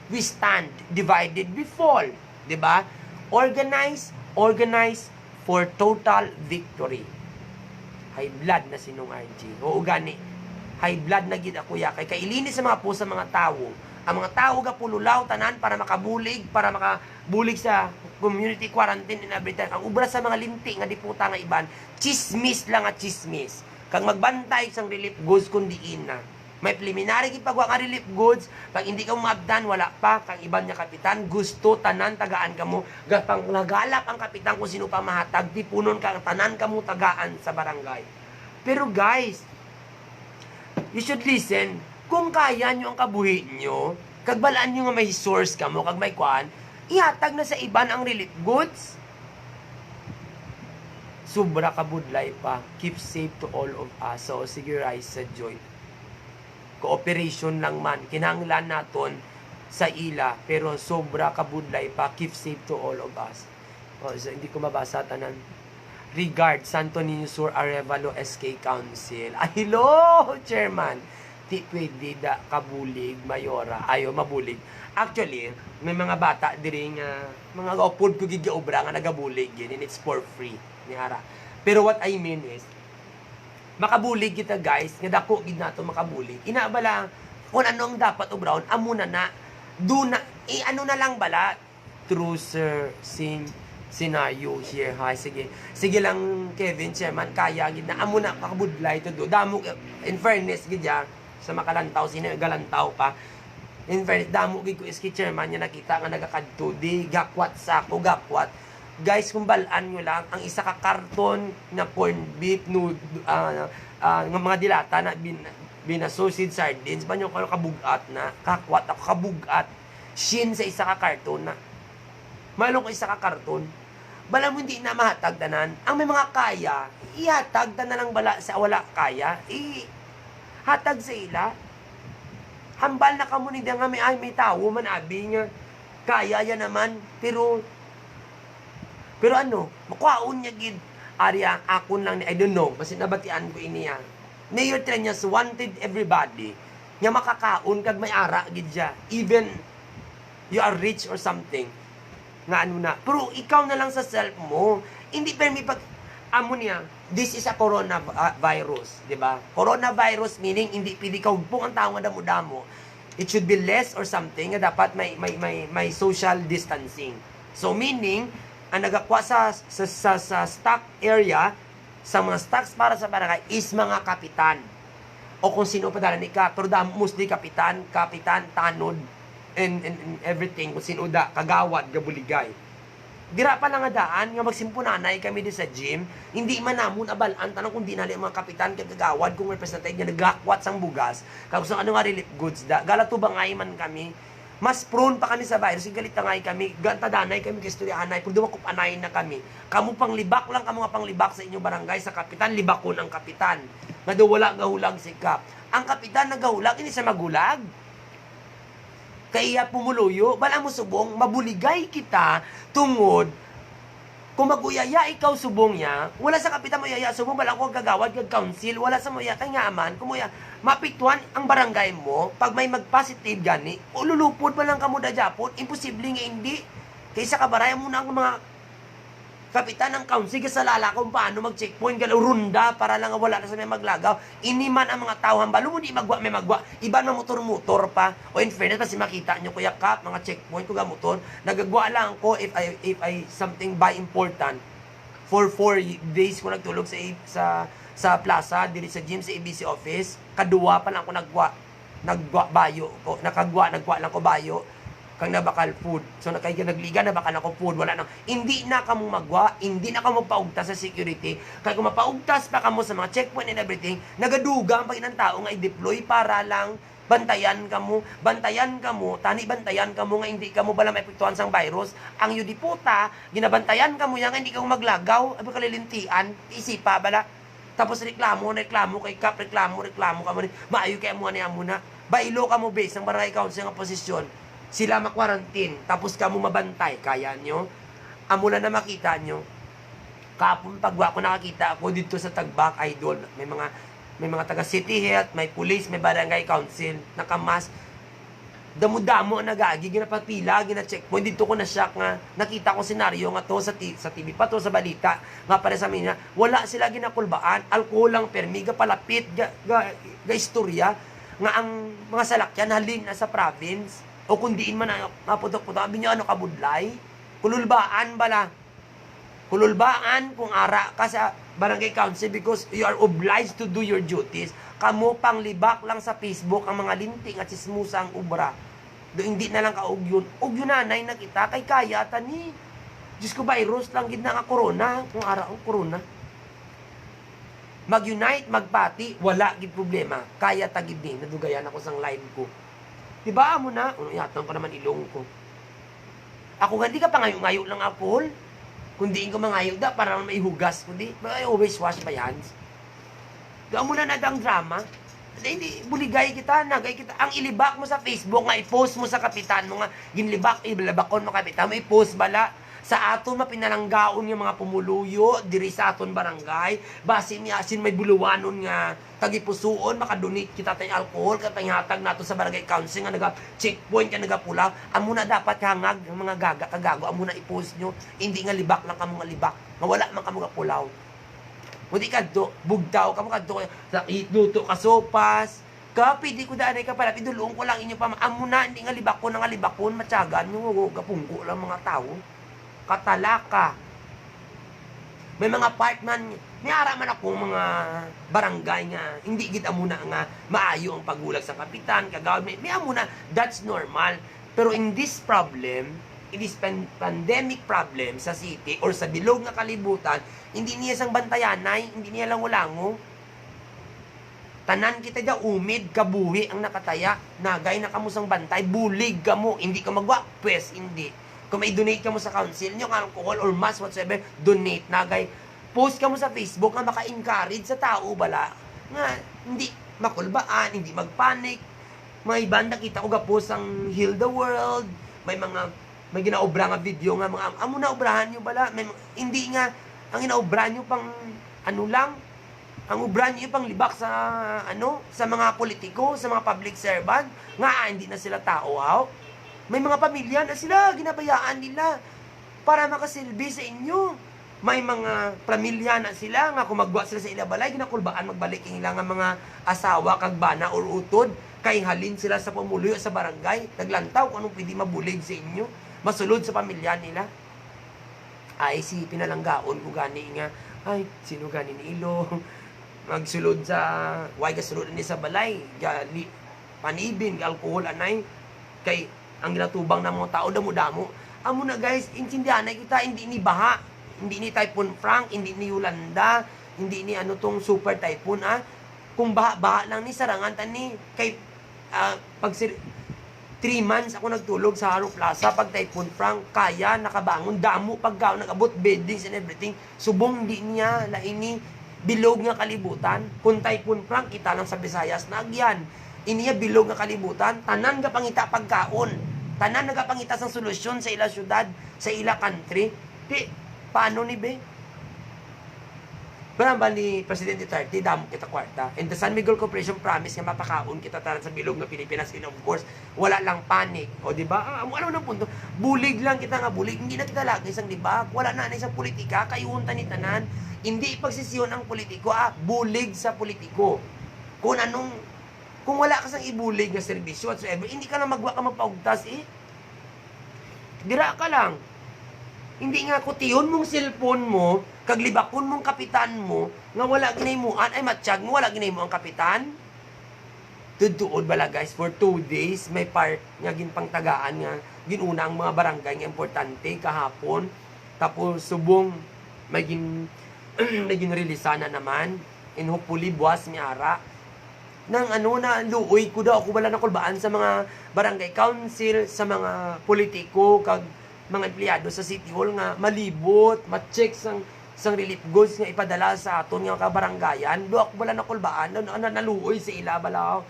we stand. Divided, we fall. Diba? Organize for total victory. High blood na sinong RG. Oo gani. High blood na gid ako ya. Kay kailinis sa mga pusa mga tao. Ang mga tao ga pululaw tanan para makabulig sa community quarantine and everything. Ang ubra sa mga linti nga diputa nga iban, chismis lang at chismis. Kang magbantay sang relief goods kundi ina. May preliminary gipagwa nga relief goods, pag hindi ka maabdan wala pa kang iban nga kapitan, gusto tanan tagaan kamo, gapang nagalap ang kapitan kung sino pa mahatag, tipunon ka tanan kamo tagaan sa barangay. Pero guys, you should listen. Kung kaya nyo ang kabuhi nyo, kagbalaan nyo nga may source ka mo, kag may kuan, ihatag na sa iban ang relief goods. Sobra kabudlay pa. Keep safe to all of us. So, sige, rise sa joy. Cooperation lang man. Kinahanglan naton sa ila, pero sobra kabudlay pa. Keep safe to all of us. So, hindi ko mabasa tanan. Regard, Santo Niño Sur Arevalo SK Council. Ay, hello, Chairman. Ti pwede da kabulig, mayora. Ayo, mabulig. Actually, may mga bata diring mga upod ko gigiobra nga nagabulig yun, and it's for free ni ara. Pero what I mean is, makabulig kita guys, nga dako gid nato makabulig. Inabala kung ano ang dapat obrawon, amuna na do na ano na lang bala through sir scenario here. Hi, sige lang Kevin Chairman, kaya gid na amuna makabudlay to do. Damo in fairness gid ya sa makalantaw galantaw pa. In fairness, damo gid ko iski Chairman nya nakita nga nagakadto di gakwat sa ako gakwat. Guys, kung balaan nyo lang, ang isa ka karton na corn beef, mga dilata na binasausage sardines, ba nyo kabugat na, kakwat ako kabugat, shin sa isa ka karton na, malong ko isa ka karton, bala mo hindi na mahatag tanan, ang may mga kaya, ihatag tanan ng bala sa wala kaya, hatag sa ila, hambal na kamo ni nga may tao man abi nga, kaya yan naman, pero ano, makwaon niya gid arya akon lang ni I don't know, basta nabatian ko iniya. Mayor Treñas wanted everybody nga makakaon kag may ara gid siya. Even you are rich or something. Nga ano na. Pero ikaw na lang sa self mo, hindi permi pag amo niya, this is a coronavirus, di ba? Coronavirus meaning hindi pili ka ugbong ang tao nga damo-damo. It should be less or something nga dapat may social distancing. So meaning ang nagakwa sa stock area, sa mga stocks para sa barangay is mga kapitan. O kung sino pa dala ni ka, pero mostly kapitan, tanod, and everything, kung sino da, kagawad, gabuligay. Dira pa lang nga daan, nga magsimpunanay kami din sa gym, hindi man namon abalaan, tanong kung di nali mga kapitan, kagawad, kung representative nga nagakwat sang bugas, kung ano nga relief goods da, galatubangay man kami, mas prone pa kami sa virus, galit tangay kami, gantadanay kami, kistoryahanay, kung dumakupanay na kami. Kamu panglibak lang, kamu nga panglibak sa inyong barangay, sa kapitan, libakon ang kapitan. Nga daw wala gahulag si Kap. Ang kapitan nagahulag, hindi siya magulag. Kaya pumuluyo, bala mo subong, mabuligay kita, tungod, kung maguyaya ikaw subong niya, wala sa kapitan mo yaya subong, bala ko gagawad, council, wala sa mo yaya, kaya nga aman, kumuya, mapiktuan ang barangay mo, pag may mag-positive gani, ululupod pa lang kamo da Japon, imposible nga hindi. Kaysa kabaraya mo na ang mga kapitan ng council, kasalala kung paano mag-checkpoint, runda, para lang wala na sa may maglagaw. Iniman ang mga tao, hambalo mo di magwa, may magwa. Iba na motor-motor pa. O in fairness, kasi makita nyo, Kuya Kap, mga checkpoint ko ga motor, nagagwa lang ko if I something by important. For 4 days ko nagtulog sa plaza, dili sa gym, sa ABC office. Kadua pa lang ako nagwa bayo ko, nagwa lang ko bayo. Kang nabakal food. So nagliga na bakal ako food, wala nang hindi na kamo magwa, hindi na kamo paugtas sa security. Kaya kung mapaugtas pa kamo sa mga checkpoint and everything, nagadugang pag inang tao nga i-deploy para lang bantayan kamo, tani bantayan kamo nga hindi kamo bala maepektuhan sang virus. Ang yudiputa, ginabantayan kamo yang hindi kamo maglagaw, abi kalilintian, isipa bala. Tapos reklamo kay Kap, reklamo kamo ni. Maayo kay amo ni amuna. Bailo kamo base ang barangay council nga posisyon. Sila makwarantin, tapos kamo mabantay, kaya nyo? Amula na makita nyo. Kapon pagwa ko nakakita ako dito sa Tagbak, Idol, may mga may mga taga city health, may police, may barangay council, nakamas. Damo-damo nagagi, ginapapila, gina-checkpoint. Dito ko na shock nga, nakita ko senaryo nga to sa TV pa to, sa balita, nga para sa amin wala sila ginakulbaan, alcohol lang permi, palapit, istorya, nga ang mga salakyan halin na sa province, o kundiin man na maputok-putok, sabi nyo ano kabudlay, kululbaan bala, kululbaan kung ara ka sa barangay council because you are obliged to do your duties. Kamo pang libak lang sa Facebook ang mga linting at sismusa ang ubra. Do hindi na lang kaugyon. Ugyon nanay na kita kay kaya tani. Diyos ko virus lang gid na nga corona, kung ara ang corona. Mag-unite, magpati, wala gid problema. Kaya tagid ni nadugayan ako sang live ko. Diba mo na? Yatang ko naman ilong ko. Ako hindi ka pangayo-ngayo lang alcohol. Kundi ko mangayo da para may hugas kundi I always wash my hands. Doon mo na nadang drama. Hindi, buligay kita, nagay kita. Ang ilibak mo sa Facebook nga, i-post mo sa kapitan mo nga, ginlibak, ilabakon mo kapitan mo, i-post bala. Sa aton, mapinalanggaon yung mga pumuluyo, diri sa aton barangay. Basin niya, asin may buluwanon nga, tagipusuon, makadunit kita tayong alcohol, katanghatag nato sa barangay council nga, naga-checkpoint ka, nagapulaw. Amo na dapat hangag, ng mga gaga, kagago, amo na i-post nyo. Hindi nga libak lang kamo nga libak, nga wala man kamo nga pulaw. Hindi ka do, bugtaw ka mo ka do, luto ka sopas, pwede ko daanay ka pala, idulong ko lang inyo pa, amo na, hindi nga libakon, nga libakon, matyagan, yung gapungko lang mga tao, katalaka. May mga part man, may ara man ako mga barangay nga, hindi kita muna nga maayo ang pagulag sa kapitan, kagawad, may muna, that's normal. Pero in this problem, in this pandemic problem sa city or sa bilog nga kalibutan, hindi niya sang bantayanay, hindi niya lango-lango. Tanan kita da umid, kabuhi ang nakataya, nagay na kamo sang bantay, bulig ka mo, hindi ka magwa, pwes, hindi. Kung may donate ka mo sa council nyo, alcohol or mass whatsoever, donate, nagay. Post ka mo sa Facebook nga maka-encourage sa tao bala, nga hindi makulbaan, hindi magpanik. May banda kita ko ga-post ang Heal the World, may ginaobra nga video nga mga amo na obrahan nyo bala, hindi nga ang inaobra nyo pang ano lang, ang obra nyo pang libak sa sa mga politiko, sa mga public servant, nga hindi na sila tao, may mga pamilya na sila, ginabayaan nila para makasilbi sa inyo. May mga pamilya na sila, nga kung magwa sila sa ilabalay, ginakulbaan magbalik ang ilang mga asawa, kagbana or utod, kay halin sila sa pamuluyo sa barangay, naglantaw kung anong pwede mabulig sa inyo, masulod sa pamilya nila. Ay, si pinalanggaon ko gani nga, ay, sino gani ni Ilo, magsulod sa, why gasulod ni sa balay, panibin, alcohol, anay, kay, ang ginatubang ng mga tao, damo-damo. Amo na guys, intindihan na kita, hindi ni Baha, hindi ni Typhoon Frank, hindi ni Yolanda, hindi ni tong super typhoon, kung baha lang ni sarangan tani, kay, pag 3 months ako nagtulog sa Haro Plaza pag Typhoon Frank, kaya nakabangon, damo pagkaw, nagabot buildings and everything, subong di niya laini bilog nga kalibutan. Kung Typhoon Frank, kita lang sa Visayas na agyan. Iniya bilog nga kalibutan, tanan nga pangita pagkaon, tanan nga pangita sang solusyon sa ila syudad, sa ila country. Di, paano ni be? Ba ni Presidente Duterte, damo kita kwarta. And the San Miguel Corporation promise nga mapakaon kita tanan sa bilog nga Pilipinas. And of course, wala lang panic. O di ba? Ano na punto? Bulig lang kita nga bulig. Hindi na kita lagi isang libak. Wala na isang politika. Kayunta ni tanan. Hindi pagsisiyon ang politiko. Bulig sa politiko. Kung wala ka sang ibulig na serbisyo whatsoever, hindi ka na magwa ka magpaugtas Dira ka lang. Hindi nga kutihon mong cellphone mo, kaglibakon mong kapitan mo, nga wala ginaymuan, ay matsyag mo, wala ginaymo ang kapitan. Tutuod bala guys, for 2 days, may part nga ginpangtagaan nga, ginuna ang mga barangay nga importante kahapon. Tapos subong, may ginreleasa na naman, and hopefully buwas mi ara. Nang na luoy ko daw, ako wala nakulbaan sa mga barangay council, sa mga politiko, kag mga empleyado sa City Hall nga malibot, ma-check sang relief goods nga ipadala sa aton nga kabaranggayan. Do ako wala nakulbaan, naluoy sa ila balaw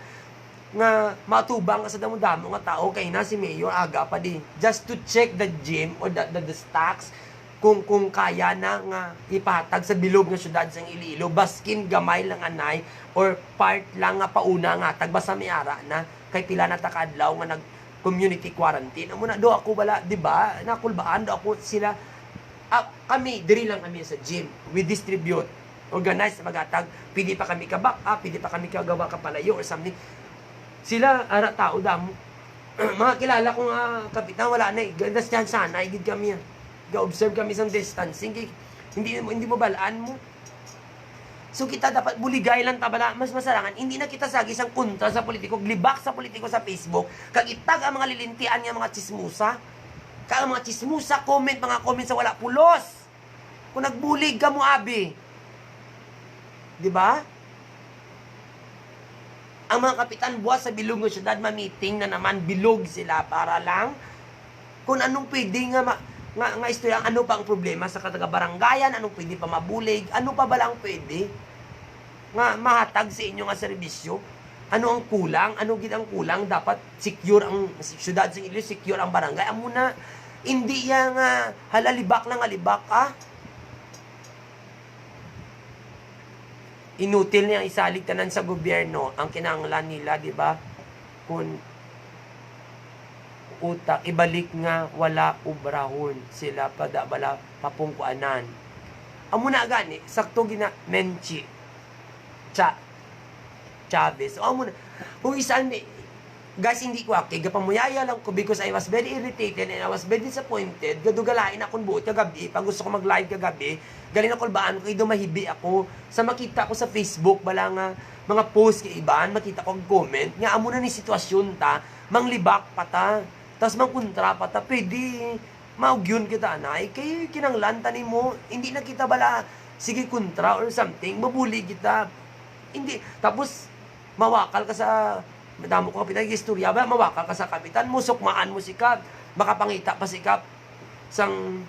nga matubang sa damo-damo nga tao kay na si Mayor aga pa di just to check the gym or the stocks kung kaya na nga ipatag sa bilog nga syudad sang Iloilo, baskin gamay lang anay or part lang nga pauna nga tagba sa miara na kay pila na takadlaw nga nag community quarantine. Amo na do ako bala, di ba? Nakulbaan do ako sila. Kami diri lang kami sa gym. We distribute, organize na magatag. Pili pa kami ka back up, pili pa kami kagawa ka palayo or something. Sila ara tao damo. Mga kilala ko nga kapitan wala na. Gandas yan sana igid kami. Ga-observe kami sa distancing. Hindi mo balaan mo. So kita dapat buligay lang tabala, mas masarangan. Hindi na kita sagi isang kontra sa politiko, glibak sa politiko sa Facebook, kag itag ang mga lilintian nga mga chismusa. Kag ang mga chismusa, mga comment sa wala pulos. Kung nagbulig ka mo, abi. Di ba? Ang mga kapitan buwas sa bilog ng syudad, ma-meeting na naman, bilog sila para lang kung anong pwede nga istorya, ano pa ang problema sa kataga-barangayan, anong pwede pa mabulig, ano pa ba lang pwede nga mahatag sa inyo nga serbisyo, ano ang kulang, ano gid ang kulang, dapat secure ang syudad sa Iloilo, secure ang barangay, amo na, hindi yan nga halalibak lang alibak, inutil niyang isalig tanan sa gobyerno ang kinahanglan nila, di ba? Kung utak ibalik nga wala ubrahon sila padabala papungkuanan. Amo na gani sakto gina Menchi Chavez. Amo na kung isang guys hindi ko gapamuyaya lang ko because I was very irritated and I was very disappointed. Gadugalain akong buot kagabi pag gusto ko mag-live kagabi. Galing ako baan ko mahibi ako sa makita ko sa Facebook bala nga mga post kay iban makita ko comment nga amo na ni sitwasyon ta manglibak pata tas mangkontra pata pwede maugyon kita anay kay kinanglan tanin mo hindi na kita bala sige kontra or something mabuli kita hindi tapos mawakal ka sa madamo ko kapitan istorya ba mawakal ka sa kapitan mo sukmaan mo sikap makapangita pa sikap sang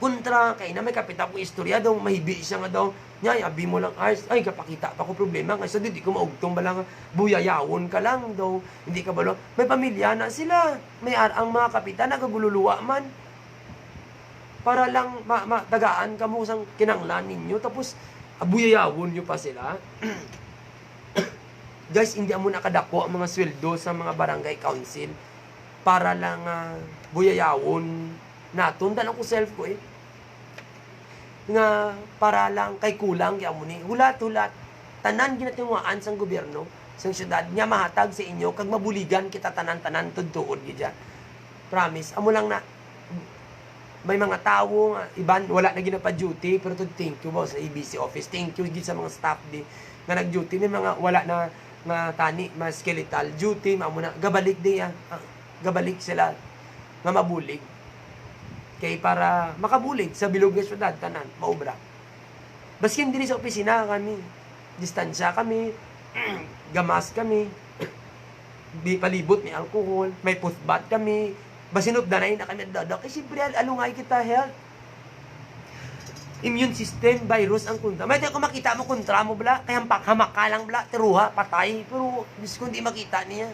kontra kay na may kapitan ko istorya daw mahibi siya nga daw nya abi mo lang ay kapakita pa ko problema nga sa di ko maugtong balang buyayawon ka lang daw hindi ka balo may pamilya na sila may ang mga kapitan nagagululuwa man para lang tagaan ka mo sang kinanglan ninyo tapos buyayawon nyo pa sila. Guys, hindi mo nakadako ang mga sweldo sa mga barangay council para lang buyayawon naton. Dalang ko self ko nga para lang kay kulang kaya mo ni hulat-hulat tanan ginatinguaan sang gobyerno sang syudad nya mahatag sa inyo kag mabuligan kita tanan-tanan tudtuod gidya. Promise, amo lang na may mga tawo nga iban wala na ginapa duty pero thank you boss sa ABC office, thank you gid sa mga staff di nga nag-duty, may mga wala na nga tani mas skeletal duty mamo na gabalik di gabalik sila nga mabulig kay para makabulig sa bilog nga syudad tanan maobra baskin dinhi sa opisina kami distansya kami gamas kami palibot may alcohol may puthbat kami basinod danay na kami dadak kasi siyempre alungay kita health immune system virus ang kunta may tayo makita mo kontra mo bala kaya hamak ka lang bala tiruha patay pero bis ko hindi makita niya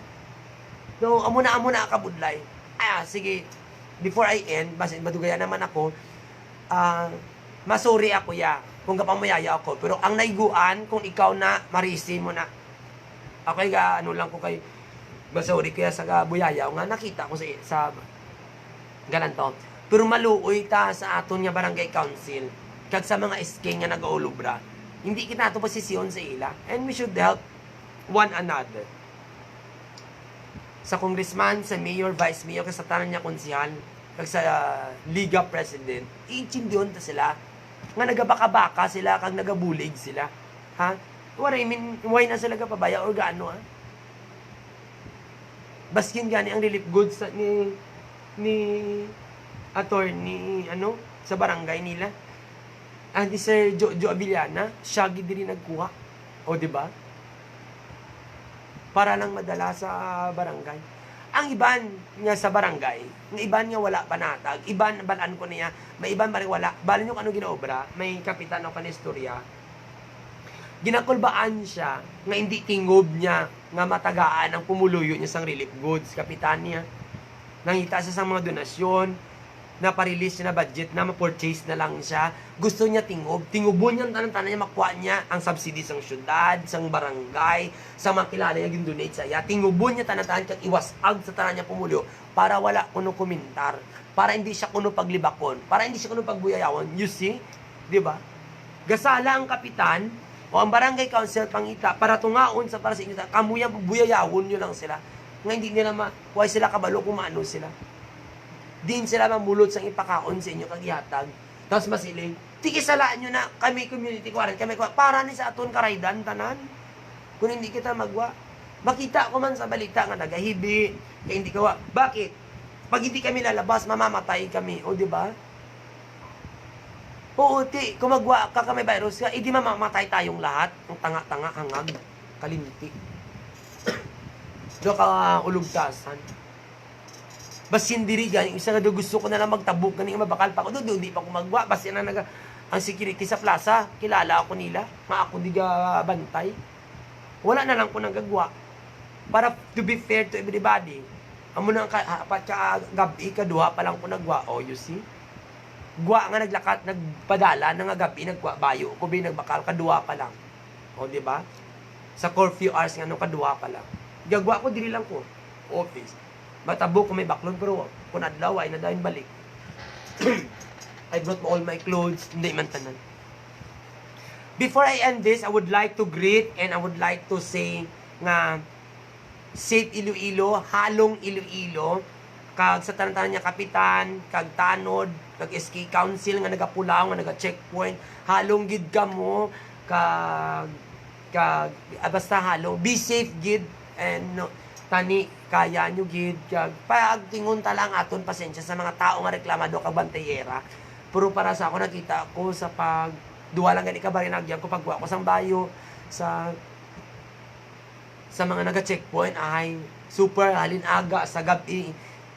so amo na kabudlay sige before I end basin madugayan naman ako masuri ako kung kapamayaya ako pero ang naiguan kung ikaw na marisi mo na ako ano lang ko kay basuri kaya sa buyaya nga nakita ko sa gananto pero maluoy ta sa aton nga barangay council kag sa mga SK nga nagaulubra hindi kita ato posisyon sa ila and we should help one another sa congressman, sa mayor, vice mayor kag sa tanan niya konsehal kag sa liga president iintindiyon ta sila nga nagabaka-baka sila kag nagabulig sila why na sila kapabaya or gaano baskin gani ang relief goods ni attorney sa barangay nila di Sir Jo Abiliana siya gid diri nagkuha o di ba para lang madala sa barangay ang iban nga sa barangay nga iban nga wala panatag iban balaan ko niya may iban ba rin wala balan yung ano ginaobra may kapitan o kanistorya ginakulbaan siya nga hindi tingob niya nga matagaan ang pumuluyo niya sang relief goods kapitan niya nangita sa mga donasyon na pa-release niya na budget na ma-purchase na lang siya. Gusto niya tingubon niya tanan niya makuha niya ang subsidy sang syudad, sang barangay, sa mga kilala niya gin-donate sa iya. Tingubon niya tanan kag iwasag sa tanan niya pumulyo para wala kuno komentar, para hindi siya kuno paglibakon, para hindi siya kuno pagbuyayawon. You see? Di ba? Gasala ang kapitan o ang barangay council pangita para tungaon sa para sa inyo. Kamuya buyayawon niyo lang sila. Nga hindi nila why sila kabalo kung maano sila. Din sila mamulot sang ipakaon sa inyo kagihatag. Tapos masiling, tikisalaan nyo na kami community quarantine, para ni sa aton karaydan tanan. Kung hindi kita magwa, makita ko man sa balita nga nagahibi, kaya hindi kawa. Bakit? Pag hindi kami lalabas, mamamatay kami. O, di ba? Oo, kung magwa ka kami virus ka, hindi mamamatay tayong lahat. Ang tanga-tanga, hangag, kalimti. Do ka ulugtasan. Basin diri gani isa nga gusto ko na lang magtabok gani mabakal pa ko do di pa ko magwa basin na ang security sa plaza kilala ako nila nga ako di ga bantay wala na lang ko nagagwa para to be fair to everybody amo na apat ka gabi kaduha pa lang ko nagwa oh you see gwa nga naglakat nagpadala na nga gabi nagwa bayo ko bi nagbakal kaduha pa lang oh di ba sa curfew hours nga no kaduha pa lang gagwa ko diri lang ko office. Matabo ko may baklon pero kung adlaw ay nadayon balik. I brought all my clothes, hindi man tanan. Before I end this, I would like to greet and I would like to say nga safe Iloilo, halong Iloilo, kag sa tanan-tanan niya kapitan, kag tanod, kag SK Council nga nagapulaw, nga naga-checkpoint, halong gid kamo, kag basta halong, be safe gid and no, tani kaya nyo gid kag pagtingon ta lang aton pasensya sa mga tao nga reklamado kag bantayera pero para sa ako nakita ko sa pag duwa lang gani ka barinagyan ko pagwa ko sang bayo sa mga naga-checkpoint ay super halin aga sa gabi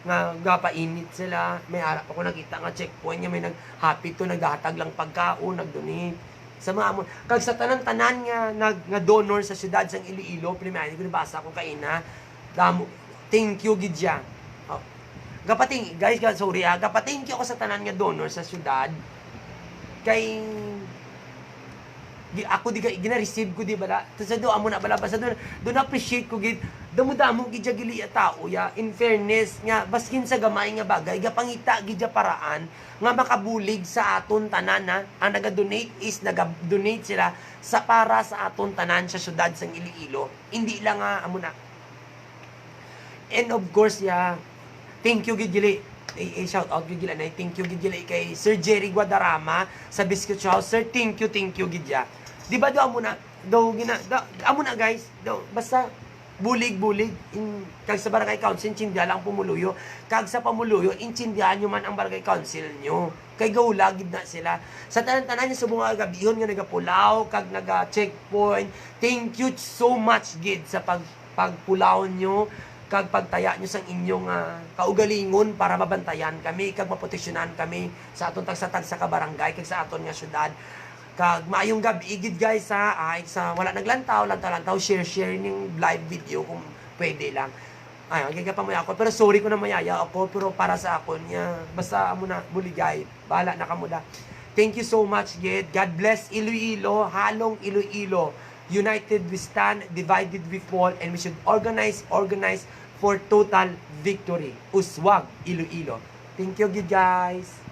nga gapainit sila may harap ako nakita nga checkpoint nga may nag-happy to naghatag lang pagkaon nagdonate sa mga amon kag sa tanan-tanan nga donor sa syudad sang Iloilo primary ko nabasa ko kaina thank you gidya. Oh. Gapating guys, sorry gapating ko sa tanan nga donor sa syudad. Kay ako di gina-receive ko di bala. Sa do amo na bala basta do appreciate ko gid. Damo-damo gidya gili tao ya. In fairness nga baskin sa gamay nga bagay gapangita gidya paraan nga makabulig sa aton tanan na ang naga-donate is naga-donate sila sa para sa aton tanan sa syudad sang Iloilo. Hindi lang nga amo na and of course, thank you gidili. Shout out gidila na. Thank you gidili kay Sir Jerry Guadarrama sa Biscuit House. Sir, thank you gidya. Di ba do amo na amo na guys. Basta bulig-bulig kag sa barangay council intindihan lang pumuluyo. Kag sa pamuluyo intindihan nyo man ang barangay council nyo. Kay gaula gid na sila. Sa tanan-tanan niya sa mga gabihon nga nagapulaw kag naga-checkpoint. Thank you so much gid sa pagpulaw nyo kag pagtaya nyo sang inyong kaugalingon para mabantayan kami kag maproteksyonan kami sa aton tagsa-tag sa kabarangay kag sa aton nga syudad kag maayong gabi gid guys ay sa wala naglantaw share ning live video kung pwede lang ay gaya pa maya ako pero sorry ko na mayaya ako pero para sa akon nya basta amo na buligay bahala na kamo da thank you so much gid God bless Iloilo halong Iloilo united we stand, divided we fall, and we should organize for total victory. Uswag, Iloilo. Thank you, good guys.